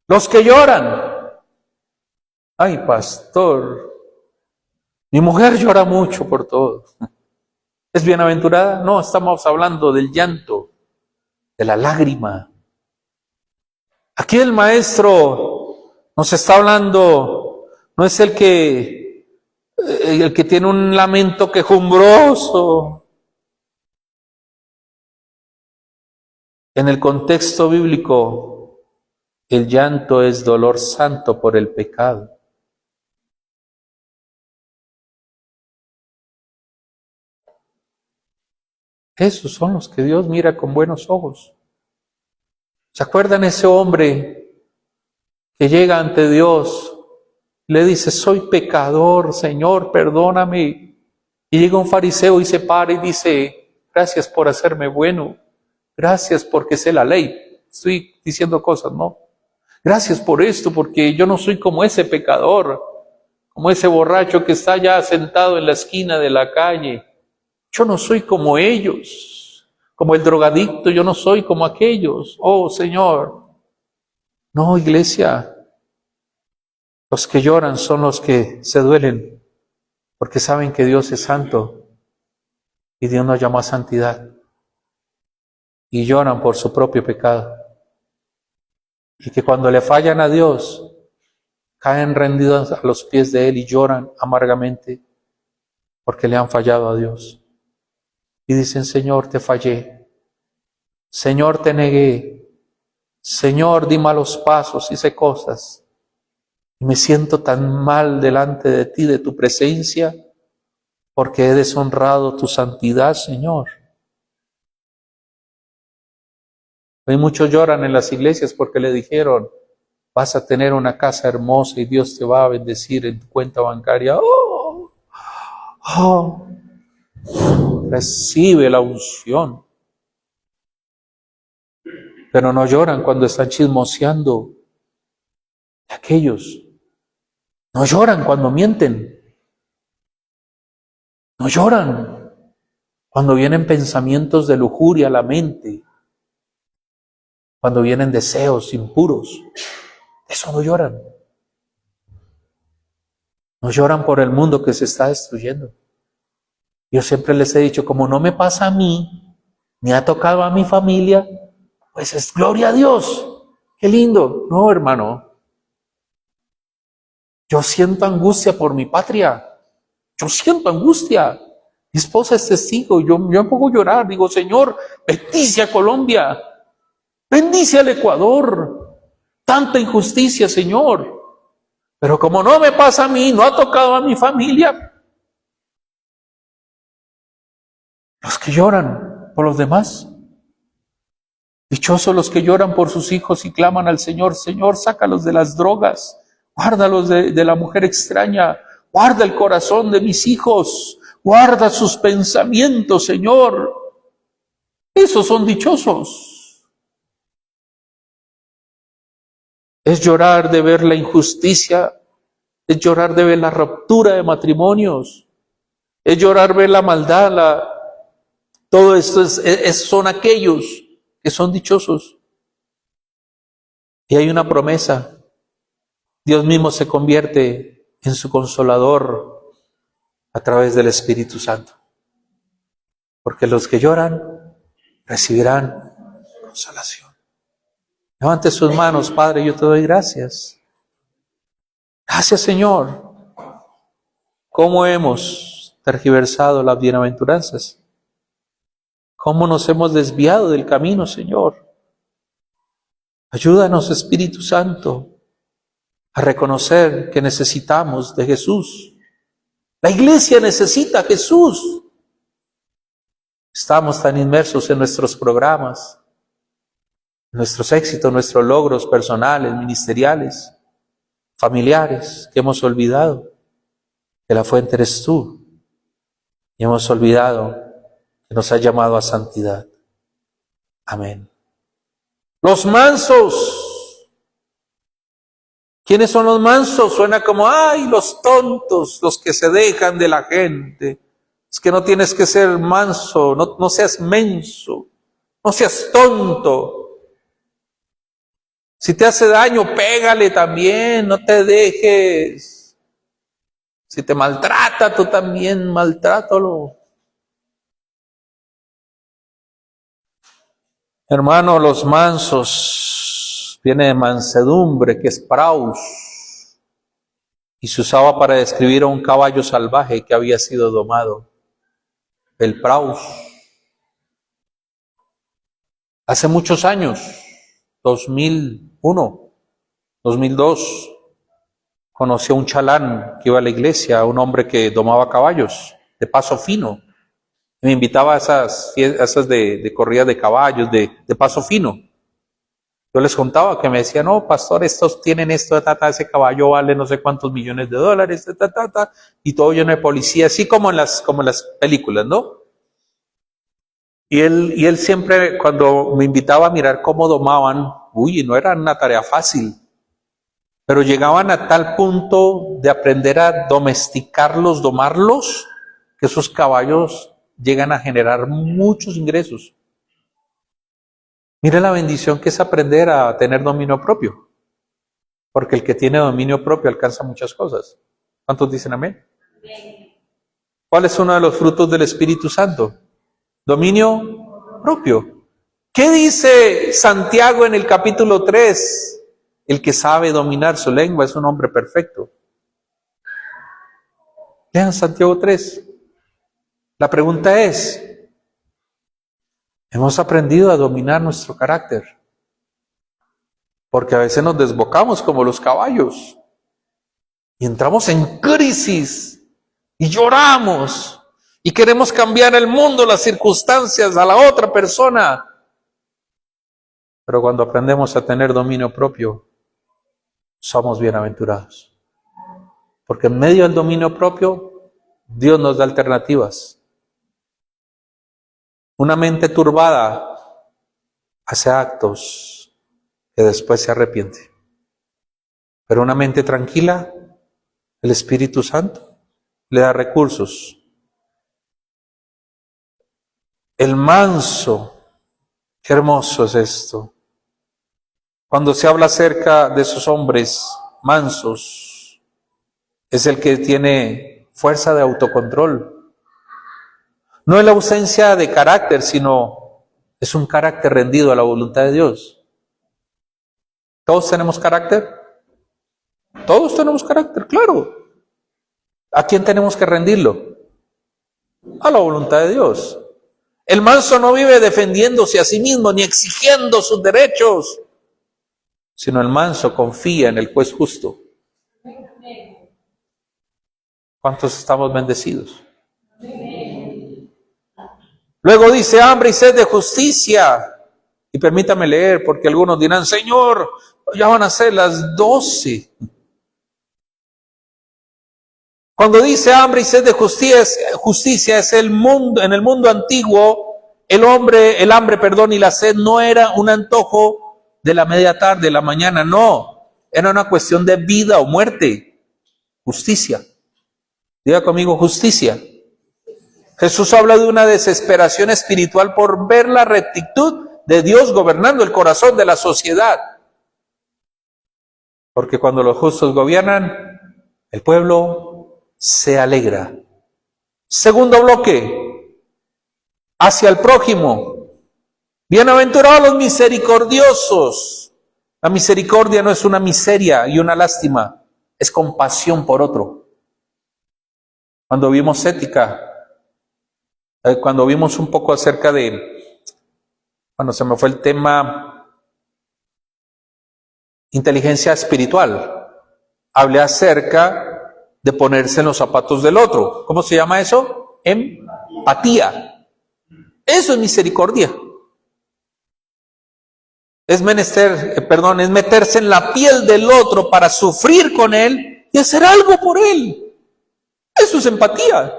Los que lloran. Ay, pastor, mi mujer llora mucho por todo. ¿Es bienaventurada? No, estamos hablando del llanto, de la lágrima. Aquí el Maestro nos está hablando, no es el que tiene un lamento quejumbroso. En el contexto bíblico, el llanto es dolor santo por el pecado. Esos son los que Dios mira con buenos ojos. ¿Se acuerdan ese hombre que llega ante Dios y le dice, soy pecador, Señor, perdóname? Y llega un fariseo y se para y dice, gracias por hacerme bueno. Gracias porque sé la ley. Estoy diciendo cosas, ¿no? Gracias por esto, porque yo no soy como ese pecador, como ese borracho que está ya sentado en la esquina de la calle. Yo no soy como ellos, como el drogadicto, yo no soy como aquellos. Oh, Señor. No, iglesia. Los que lloran son los que se duelen, porque saben que Dios es santo y Dios nos llamó a santidad. Y lloran por su propio pecado. Y que cuando le fallan a Dios, caen rendidos a los pies de Él y lloran amargamente porque le han fallado a Dios. Y dicen, Señor, te fallé. Señor, te negué. Señor, di malos pasos, hice cosas. Y me siento tan mal delante de ti, de tu presencia, porque he deshonrado tu santidad, Señor. Hoy muchos lloran en las iglesias porque le dijeron, vas a tener una casa hermosa y Dios te va a bendecir en tu cuenta bancaria. Recibe la unción. Pero no lloran cuando están chismoseando de aquellos. No lloran cuando mienten. No lloran cuando vienen pensamientos de lujuria a la mente, cuando vienen deseos impuros. Eso no lloran. No lloran por el mundo que se está destruyendo. Yo siempre les he dicho, como no me pasa a mí, ni ha tocado a mi familia, pues es gloria a Dios. Qué lindo. No, hermano. Yo siento angustia por mi patria. Yo siento angustia. Mi esposa es testigo. Yo me pongo a llorar. Digo, Señor, bendice a Colombia. Bendice al Ecuador. Tanta injusticia, Señor. Pero como no me pasa a mí, no ha tocado a mi familia. Los que lloran por los demás. Dichosos los que lloran por sus hijos y claman al Señor, Señor, sácalos de las drogas, guárdalos de la mujer extraña, guarda el corazón de mis hijos, guarda sus pensamientos, Señor. Esos son dichosos. Es llorar de ver la injusticia, es llorar de ver la ruptura de matrimonios, es llorar ver la maldad, todo esto son aquellos que son dichosos. Y hay una promesa. Dios mismo se convierte en su consolador a través del Espíritu Santo. Porque los que lloran recibirán consolación. Levante sus manos, Padre, yo te doy gracias. Gracias, Señor. ¿Cómo hemos tergiversado las bienaventuranzas? ¿Cómo nos hemos desviado del camino, Señor? Ayúdanos, Espíritu Santo, a reconocer que necesitamos de Jesús. La iglesia necesita a Jesús. Estamos tan inmersos en nuestros programas, nuestros éxitos, nuestros logros personales, ministeriales, familiares, que hemos olvidado que la fuente eres tú. Y hemos olvidado que nos has llamado a santidad. Amén. Los mansos. ¿Quiénes son los mansos? Suena como, ay, los tontos, los que se dejan de la gente. Es que no tienes que ser manso, no seas menso, no seas tonto. Si te hace daño, pégale también, no te dejes. Si te maltrata, tú también maltrátalo. Hermano, los mansos, viene de mansedumbre, que es praus, y se usaba para describir a un caballo salvaje que había sido domado. El praus. Hace muchos años, 2001, 2002, conocí a un chalán que iba a la iglesia, un hombre que domaba caballos, de paso fino. Me invitaba a esas de corridas de caballos, de paso fino. Yo les contaba que me decían, no, pastor, estos tienen esto, ese caballo vale no sé cuántos millones de dólares, y todo lleno de policía, así como en las películas, ¿no? Y él siempre, cuando me invitaba a mirar cómo domaban, no era una tarea fácil, pero llegaban a tal punto de aprender a domesticarlos, domarlos, que esos caballos llegan a generar muchos ingresos. Mire la bendición que es aprender a tener dominio propio, porque el que tiene dominio propio alcanza muchas cosas. ¿Cuántos dicen amén? ¿Cuál es uno de los frutos del Espíritu Santo? Dominio propio. ¿Qué dice Santiago en el capítulo 3? El que sabe dominar su lengua es un hombre perfecto. Lean Santiago 3. La pregunta es, ¿hemos aprendido a dominar nuestro carácter? Porque a veces nos desbocamos como los caballos y entramos en crisis y lloramos y queremos cambiar el mundo, las circunstancias, a la otra persona. Pero cuando aprendemos a tener dominio propio, somos bienaventurados. Porque en medio del dominio propio, Dios nos da alternativas. Una mente turbada hace actos que después se arrepiente. Pero una mente tranquila, el Espíritu Santo le da recursos El manso. Qué hermoso es esto. Cuando se habla acerca de esos hombres mansos, es el que tiene fuerza de autocontrol. No es la ausencia de carácter, sino es un carácter rendido a la voluntad de Dios. ¿Todos tenemos carácter? Todos tenemos carácter, claro. ¿A quién tenemos que rendirlo? A la voluntad de Dios. El manso no vive defendiéndose a sí mismo ni exigiendo sus derechos, sino el manso confía en el juez justo. ¿Cuántos estamos bendecidos? Luego dice hambre y sed de justicia. Y permítame leer, porque algunos dirán, Señor, ya van a ser las 12. Cuando dice hambre y sed de justicia es el mundo, en el mundo antiguo, el hambre, y la sed no era un antojo de la media tarde, de la mañana, no. Era una cuestión de vida o muerte. Justicia. Diga conmigo, justicia. Jesús habla de una desesperación espiritual por ver la rectitud de Dios gobernando el corazón de la sociedad. Porque cuando los justos gobiernan, el pueblo se alegra. Segundo bloque, hacia el prójimo. Bienaventurados los misericordiosos. La misericordia no es una miseria y una lástima, es compasión por otro. Cuando vimos ética, cuando vimos un poco acerca de, bueno, se me fue el tema, inteligencia espiritual, hablé acerca de ponerse en los zapatos del otro. ¿Cómo se llama eso? Empatía. Eso es misericordia. Es meterse en la piel del otro para sufrir con él y hacer algo por él. Eso es empatía.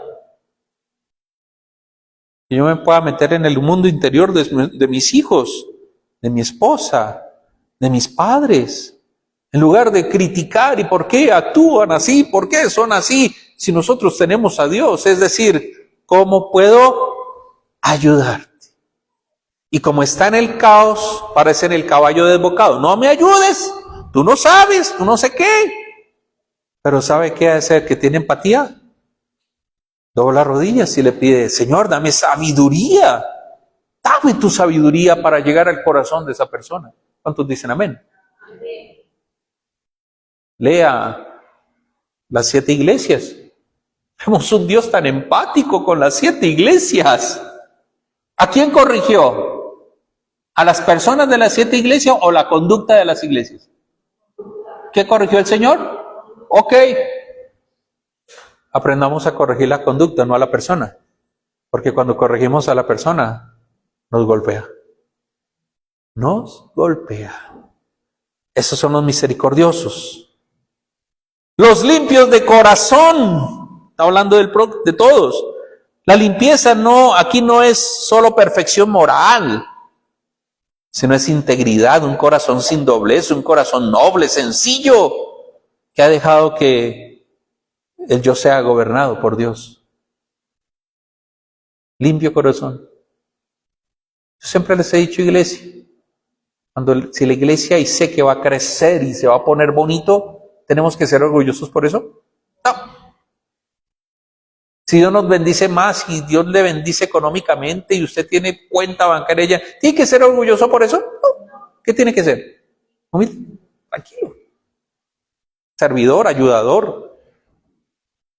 Que yo me pueda meter en el mundo interior de mis hijos, de mi esposa, de mis padres. En lugar de criticar y por qué actúan así, por qué son así, si nosotros tenemos a Dios. Es decir, ¿cómo puedo ayudarte? Y como está en el caos, parece en el caballo desbocado. No me ayudes, tú no sabes, tú no sé qué. Pero ¿sabe qué hacer? Que tiene empatía. Dobla las rodillas y le pide, Señor, dame sabiduría. Dame tu sabiduría para llegar al corazón de esa persona. ¿Cuántos dicen amén? Lea las 7 iglesias. Vemos un Dios tan empático con las 7 iglesias. ¿A quién corrigió? ¿A las personas de las 7 iglesias o la conducta de las iglesias? ¿Qué corrigió el Señor? Ok. Aprendamos a corregir la conducta, no a la persona. Porque cuando corregimos a la persona, nos golpea. Nos golpea. Esos son los misericordiosos. Los limpios de corazón. Está hablando de todos. La limpieza aquí no es solo perfección moral, sino es integridad, un corazón sin doblez, un corazón noble, sencillo, que ha dejado que el yo sea gobernado por Dios. Limpio corazón. Yo siempre les he dicho, iglesia, si la iglesia y sé que va a crecer y se va a poner bonito, ¿tenemos que ser orgullosos por eso? No. Si Dios nos bendice más y Dios le bendice económicamente y usted tiene cuenta bancaria, ¿tiene que ser orgulloso por eso? No. ¿Qué tiene que ser? Humilde, tranquilo. Servidor, ayudador.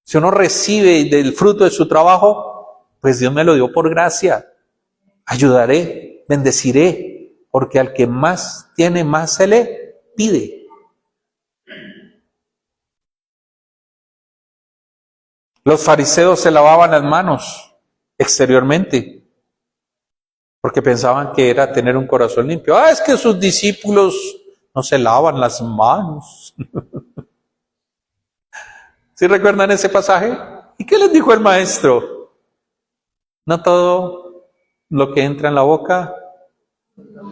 Si uno recibe del fruto de su trabajo, pues Dios me lo dio por gracia. Ayudaré, bendeciré, porque al que más tiene, más se le pide. Los fariseos se lavaban las manos exteriormente, porque pensaban que era tener un corazón limpio. Es que sus discípulos no se lavan las manos. ¿Sí recuerdan ese pasaje? ¿Y qué les dijo el maestro? No todo lo que entra en la boca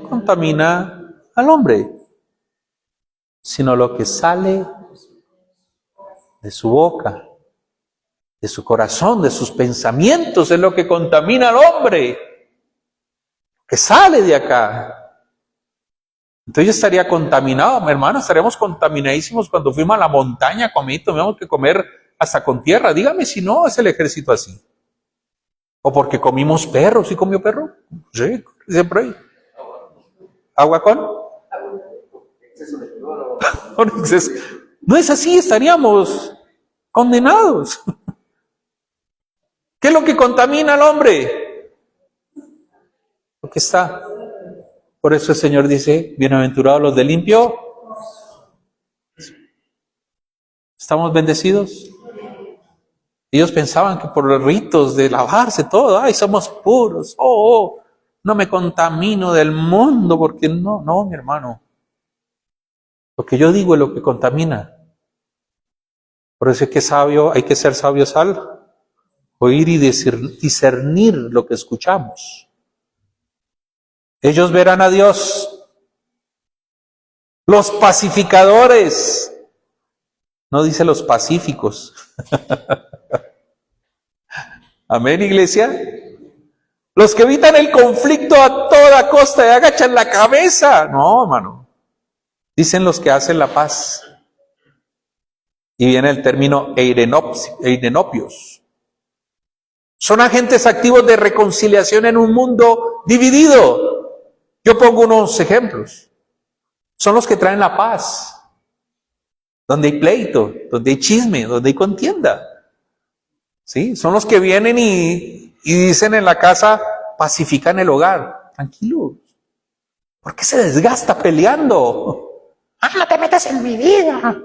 contamina al hombre, sino lo que sale de su boca, de su corazón, de sus pensamientos, es lo que contamina al hombre. que sale de acá. Entonces yo estaría contaminado, hermano, estaríamos contaminadísimos cuando fuimos a la montaña, tuvimos que comer hasta con tierra. Dígame si no es el ejército así. O porque comimos perro. ¿Sí comió perro? Sí, siempre hay. ¿Agua con? Con exceso. No es así, estaríamos condenados. ¿Qué es lo que contamina al hombre? Lo que está. Por eso el Señor dice, bienaventurados los de limpio. ¿Estamos bendecidos? Ellos pensaban que por los ritos de lavarse todo, ay, somos puros, no me contamino del mundo, porque no, mi hermano. Lo que yo digo es lo que contamina. Por eso es que hay que ser sabios al oír y discernir lo que escuchamos. Ellos verán a Dios. Los pacificadores. No dice los pacíficos. Amén, iglesia. Los que evitan el conflicto a toda costa y agachan la cabeza. No, hermano. Dicen los que hacen la paz. Y viene el término eirenopios. Son agentes activos de reconciliación en un mundo dividido. Yo pongo unos ejemplos. Son los que traen la paz. Donde hay pleito, donde hay chisme, donde hay contienda. ¿Sí? Son los que vienen y dicen en la casa, pacifican el hogar. Tranquilos. ¿Por qué se desgasta peleando? No te metas en mi vida.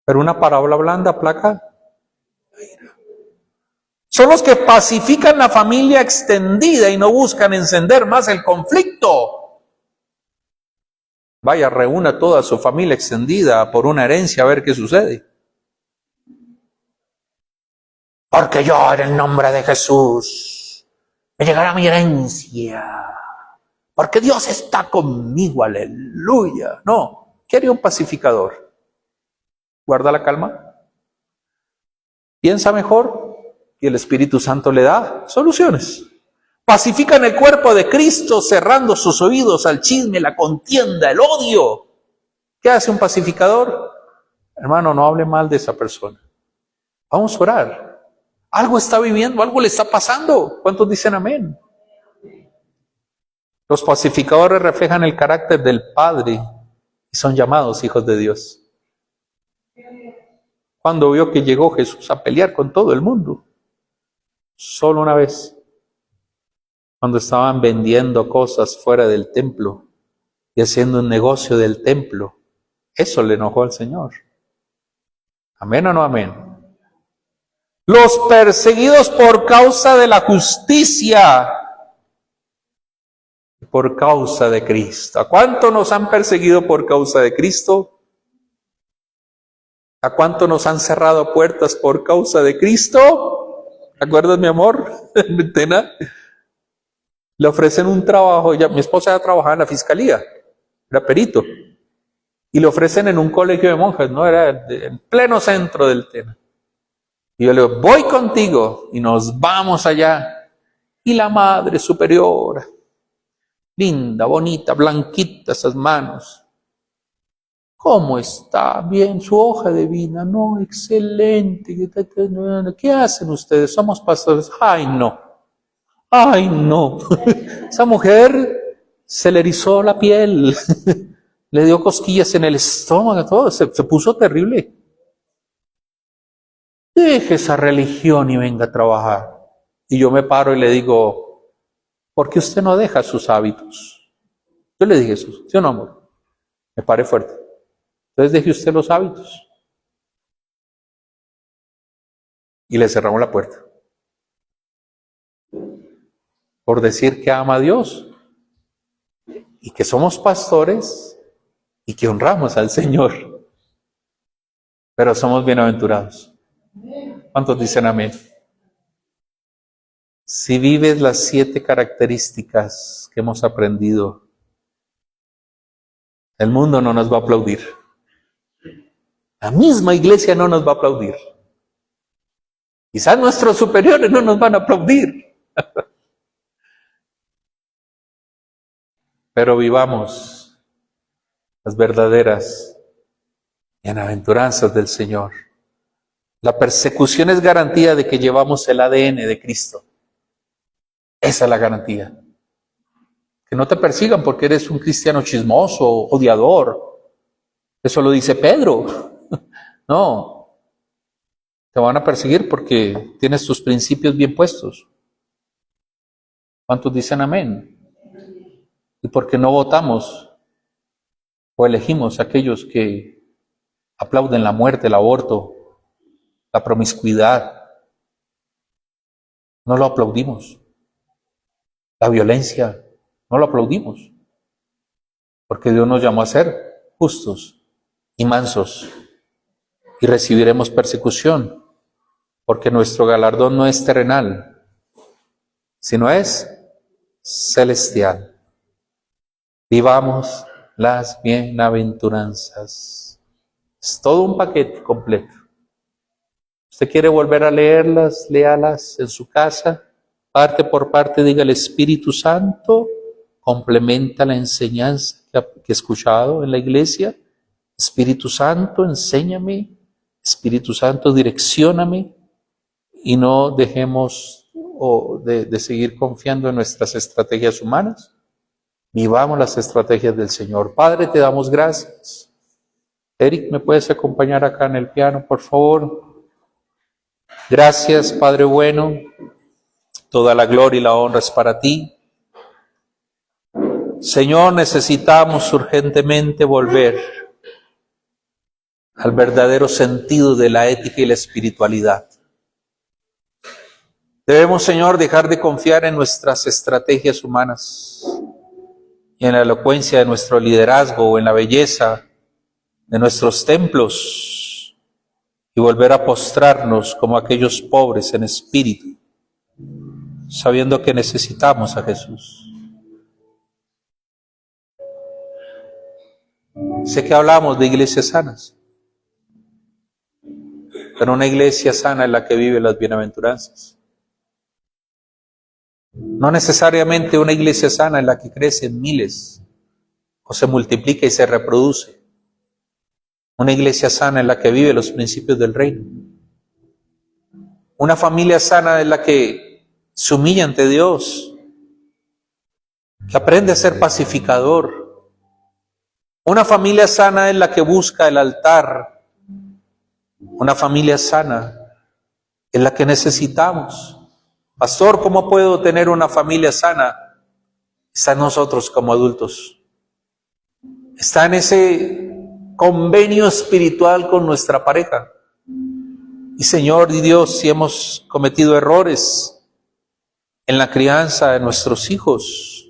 Pero una parábola blanda aplaca. Son los que pacifican la familia extendida y no buscan encender más el conflicto. Vaya, reúna toda su familia extendida por una herencia a ver qué sucede. Porque yo, en el nombre de Jesús, me llegará mi herencia. Porque Dios está conmigo, aleluya. No, ¿qué haría un pacificador? Guarda la calma. Piensa mejor y el Espíritu Santo le da soluciones. Pacifican el cuerpo de Cristo cerrando sus oídos al chisme, la contienda, el odio. ¿Qué hace un pacificador? Hermano, no hable mal de esa persona. Vamos a orar. Algo está viviendo, algo le está pasando. ¿Cuántos dicen amén? Los pacificadores reflejan el carácter del Padre y son llamados hijos de Dios. Cuando vio que llegó Jesús a pelear con todo el mundo, solo una vez, cuando estaban vendiendo cosas fuera del templo y haciendo un negocio del templo, eso le enojó al Señor. ¿Amén o no amén? Los perseguidos por causa de la justicia, por causa de Cristo. ¿A cuánto nos han perseguido por causa de Cristo? ¿A cuánto nos han cerrado puertas por causa de Cristo? ¿Te acuerdas, mi amor? En Tena. Le ofrecen un trabajo, mi esposa ya trabajaba en la fiscalía, era perito, y le ofrecen en un colegio de monjas, ¿no? Era en pleno centro del Tena. Y yo le digo, voy contigo, y nos vamos allá. Y la madre superiora, linda, bonita, blanquita esas manos. ¿Cómo está? Bien, su hoja de vida, no, excelente. ¿Qué hacen ustedes? Somos pastores. Ay, no. Ay, no. Esa mujer se le erizó la piel, le dio cosquillas en el estómago, todo, se puso terrible. Deje esa religión y venga a trabajar. Y yo me paro y le digo, ¿por qué usted no deja sus hábitos? Yo le dije eso, ¿sí o no, amor? Me paré fuerte. Entonces deje usted los hábitos. Y le cerramos la puerta. Por decir que ama a Dios y que somos pastores y que honramos al Señor, pero somos bienaventurados. ¿Cuántos dicen amén? Si vives las 7 características que hemos aprendido, el mundo no nos va a aplaudir. La misma iglesia no nos va a aplaudir. Quizás nuestros superiores no nos van a aplaudir. pero vivamos las verdaderas bienaventuranzas del Señor. La persecución es garantía de que llevamos el ADN de Cristo. Esa es la garantía. Que no te persigan porque eres un cristiano chismoso, odiador. Eso lo dice Pedro. No. Te van a perseguir porque tienes tus principios bien puestos. ¿Cuántos dicen amén? Y porque no votamos o elegimos a aquellos que aplauden la muerte, el aborto, la promiscuidad. No lo aplaudimos. La violencia, no lo aplaudimos. Porque Dios nos llamó a ser justos y mansos. Y recibiremos persecución. Porque nuestro galardón no es terrenal, sino es celestial. Vivamos las bienaventuranzas. Es todo un paquete completo. ¿Usted quiere volver a leerlas? Léalas en su casa. Parte por parte, diga: el Espíritu Santo complementa la enseñanza que he escuchado en la iglesia. Espíritu Santo, enséñame. Espíritu Santo, direccióname. Y no dejemos de seguir confiando en nuestras estrategias humanas. Vivamos las estrategias del Señor. Padre, te damos gracias. Eric, ¿me puedes acompañar acá en el piano, por favor? Gracias, Padre bueno. Toda la gloria y la honra es para ti. Señor, necesitamos urgentemente volver al verdadero sentido de la ética y la espiritualidad. Debemos, Señor, dejar de confiar en nuestras estrategias humanas y en la elocuencia de nuestro liderazgo o en la belleza de nuestros templos y volver a postrarnos como aquellos pobres en espíritu, sabiendo que necesitamos a Jesús. Sé que hablamos de iglesias sanas, pero una iglesia sana es la que vive las bienaventuranzas. No necesariamente una iglesia sana es la que crece en miles o se multiplica y se reproduce. Una iglesia sana es la que vive los principios del reino. Una familia sana es la que se humilla ante Dios, que aprende a ser pacificador. Una familia sana es la que busca el altar. Una familia sana es la que necesitamos. Pastor, ¿cómo puedo tener una familia sana? Está en nosotros como adultos. Está en ese convenio espiritual con nuestra pareja. Y Señor y Dios, si hemos cometido errores en la crianza de nuestros hijos,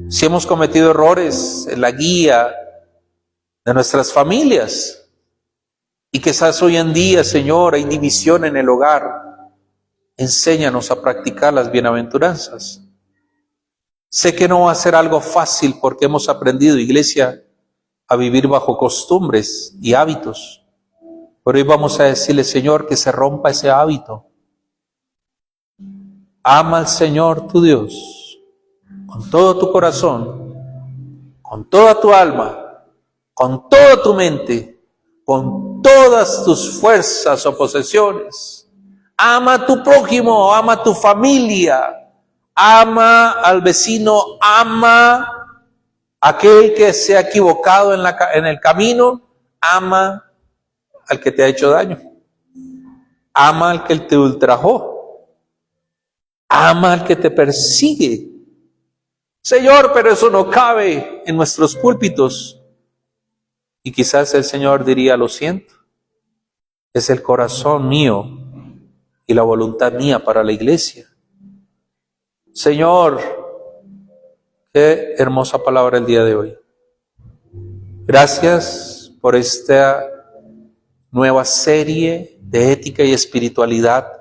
si hemos cometido errores en la guía de nuestras familias, y quizás hoy en día, Señor, hay división en el hogar, enséñanos a practicar las bienaventuranzas. Sé que no va a ser algo fácil porque hemos aprendido, iglesia, a vivir bajo costumbres y hábitos. Pero hoy vamos a decirle, Señor, que se rompa ese hábito. Ama al Señor tu Dios con todo tu corazón, con toda tu alma, con toda tu mente, con todas tus fuerzas o posesiones. Ama a tu prójimo, ama a tu familia, ama al vecino, ama a aquel que se ha equivocado en el camino, ama al que te ha hecho daño, ama al que te ultrajó, ama al que te persigue. Señor, pero eso no cabe en nuestros púlpitos. Y quizás el Señor diría, lo siento, es el corazón mío y la voluntad mía para la iglesia. Señor, qué hermosa palabra el día de hoy. Gracias por esta nueva serie de ética y espiritualidad.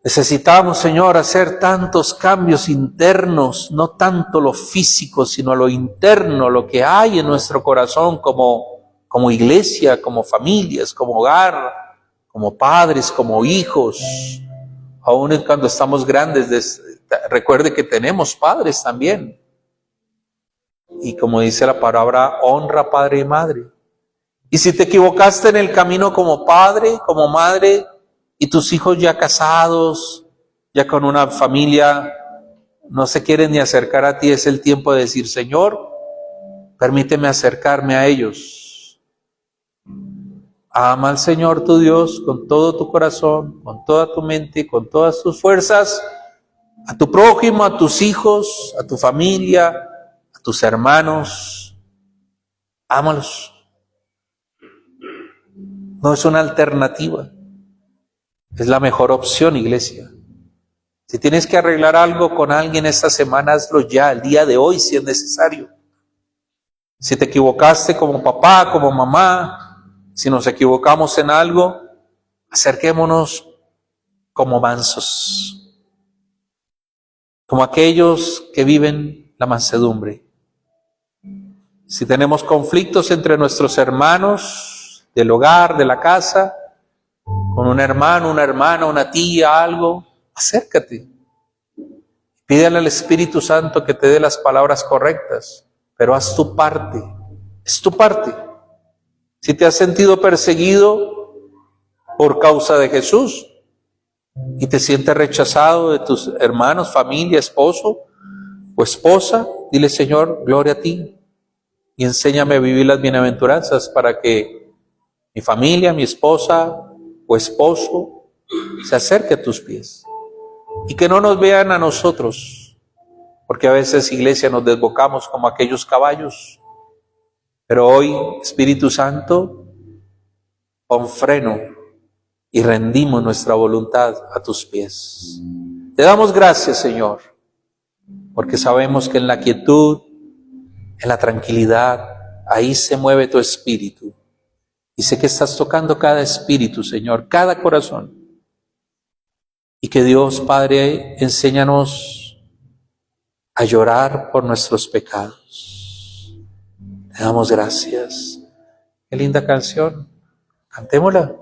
Necesitamos, Señor, hacer tantos cambios internos, no tanto lo físico, sino lo interno, lo que hay en nuestro corazón como iglesia, como familias, como hogar, como padres, como hijos. Aún cuando estamos grandes, recuerde que tenemos padres también. Y como dice la palabra, honra a padre y madre. Y si te equivocaste en el camino como padre, como madre, y tus hijos ya casados, ya con una familia, no se quieren ni acercar a ti, es el tiempo de decir, Señor, permíteme acercarme a ellos. Ama al Señor tu Dios con todo tu corazón, con toda tu mente, con todas tus fuerzas, a tu prójimo, a tus hijos, a tu familia, a tus hermanos. Ámalos. No es una alternativa, es la mejor opción, iglesia. Si tienes que arreglar algo con alguien esta semana, hazlo ya, el día de hoy, si es necesario. Si te equivocaste como papá, como mamá, si nos equivocamos en algo, acerquémonos como mansos, como aquellos que viven la mansedumbre. Si tenemos conflictos entre nuestros hermanos del hogar, de la casa, con un hermano, una hermana, una tía, algo, acércate. Pídele al Espíritu Santo que te dé las palabras correctas, pero haz tu parte. Es tu parte. Si te has sentido perseguido por causa de Jesús y te sientes rechazado de tus hermanos, familia, esposo o esposa, dile, Señor, gloria a ti y enséñame a vivir las bienaventuranzas para que mi familia, mi esposa o esposo se acerque a tus pies y que no nos vean a nosotros, porque a veces, iglesia, nos desbocamos como aquellos caballos. Pero hoy, Espíritu Santo, pon freno y rendimos nuestra voluntad a tus pies. Te damos gracias, Señor, porque sabemos que en la quietud, en la tranquilidad, ahí se mueve tu espíritu. Y sé que estás tocando cada espíritu, Señor, cada corazón. Y que Dios, Padre, enséñanos a llorar por nuestros pecados. Te damos gracias. Qué linda canción. Cantémosla,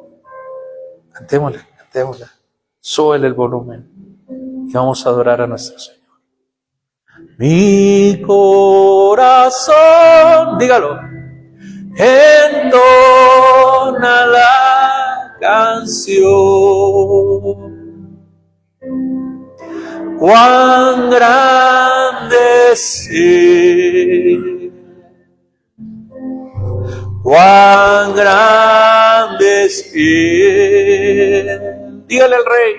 cantémosla, cantémosla. Súbele el volumen y vamos a adorar a nuestro Señor. Mi corazón, dígalo, entona la canción. Cuán grande es Él, cuán grande es Él. Dígale al Rey.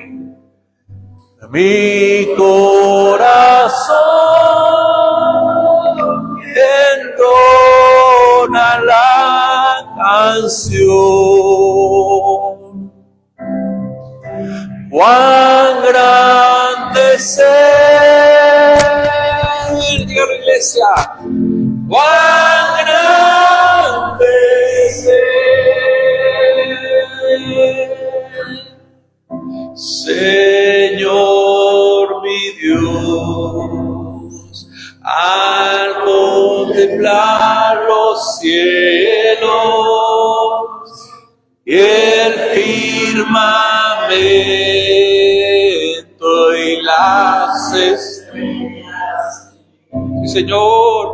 Mi corazón entona la canción. Cuán grande es Él. Diga la iglesia. Cuán grande es Él. Señor mi Dios, al contemplar los cielos y el firmamento y las estrellas. Señor,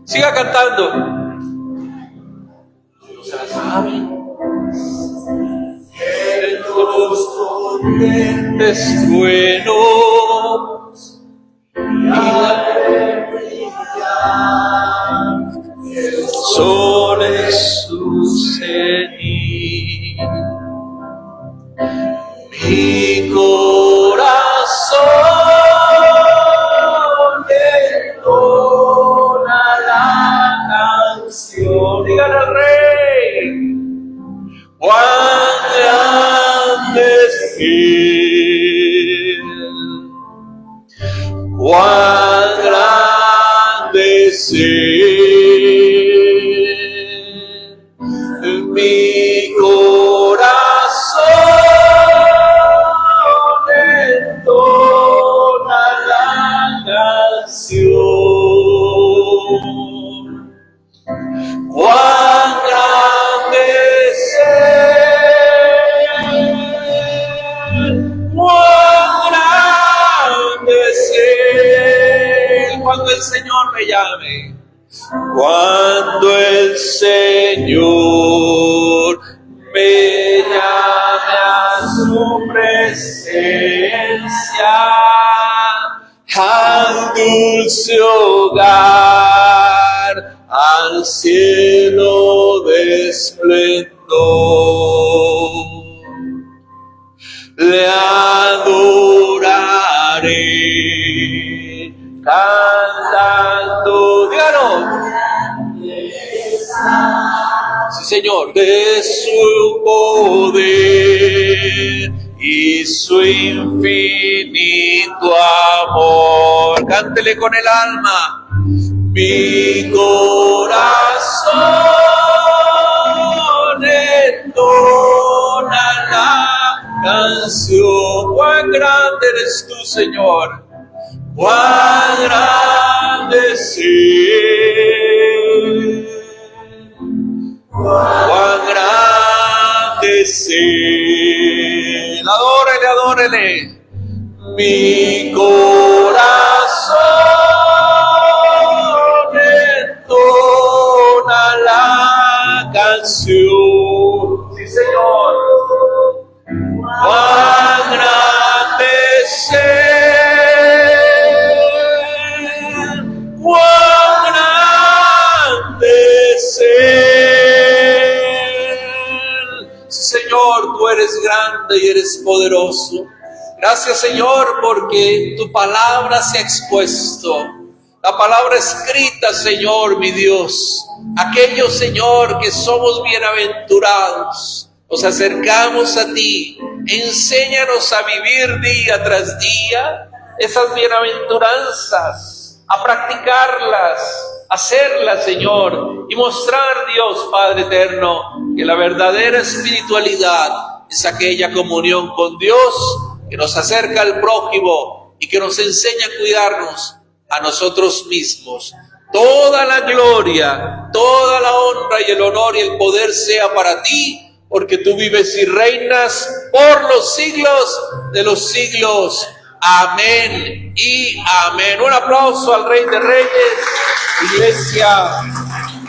siga cantando. Se la sabe. En los torrentes buenos y la el sol es su cenit. Mi corazón entona la canción. Dígale al Rey. Cuán grande es Él, cuán grande es Él. Mi corazón entona la canción. Cuán grande es Él, cuán grande es Él, cuando el Señor me llame. Cuando el Señor me llame a su presencia, al dulce hogar, al cielo de esplendor, le adoraré, cantando, díganos. Sí, Señor, de su poder y su infinito amor. Cántele con el alma. Mi corazón entona la canción. Cuán grande eres tú, Señor. Cuán grande sí. Cuán grande es Él. Adórele, adórele. Mi corazón entona la canción. Sí, Señor. Cuán grande es Él. Cuán grande es Él. Señor, tú eres grande y eres poderoso. Gracias, Señor, porque tu palabra se ha expuesto. La palabra escrita, Señor, mi Dios. Aquellos, Señor, que somos bienaventurados, nos acercamos a ti. Enséñanos a vivir día tras día esas bienaventuranzas, a practicarlas, hacerlas, Señor, y mostrar, Dios Padre eterno, que la verdadera espiritualidad es aquella comunión con Dios que nos acerca al prójimo y que nos enseña a cuidarnos a nosotros mismos. Toda la gloria, toda la honra y el honor y el poder sea para ti, porque tú vives y reinas por los siglos de los siglos. Amén y amén. Un aplauso al Rey de Reyes. Iglesia,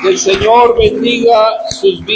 que el Señor bendiga sus vidas.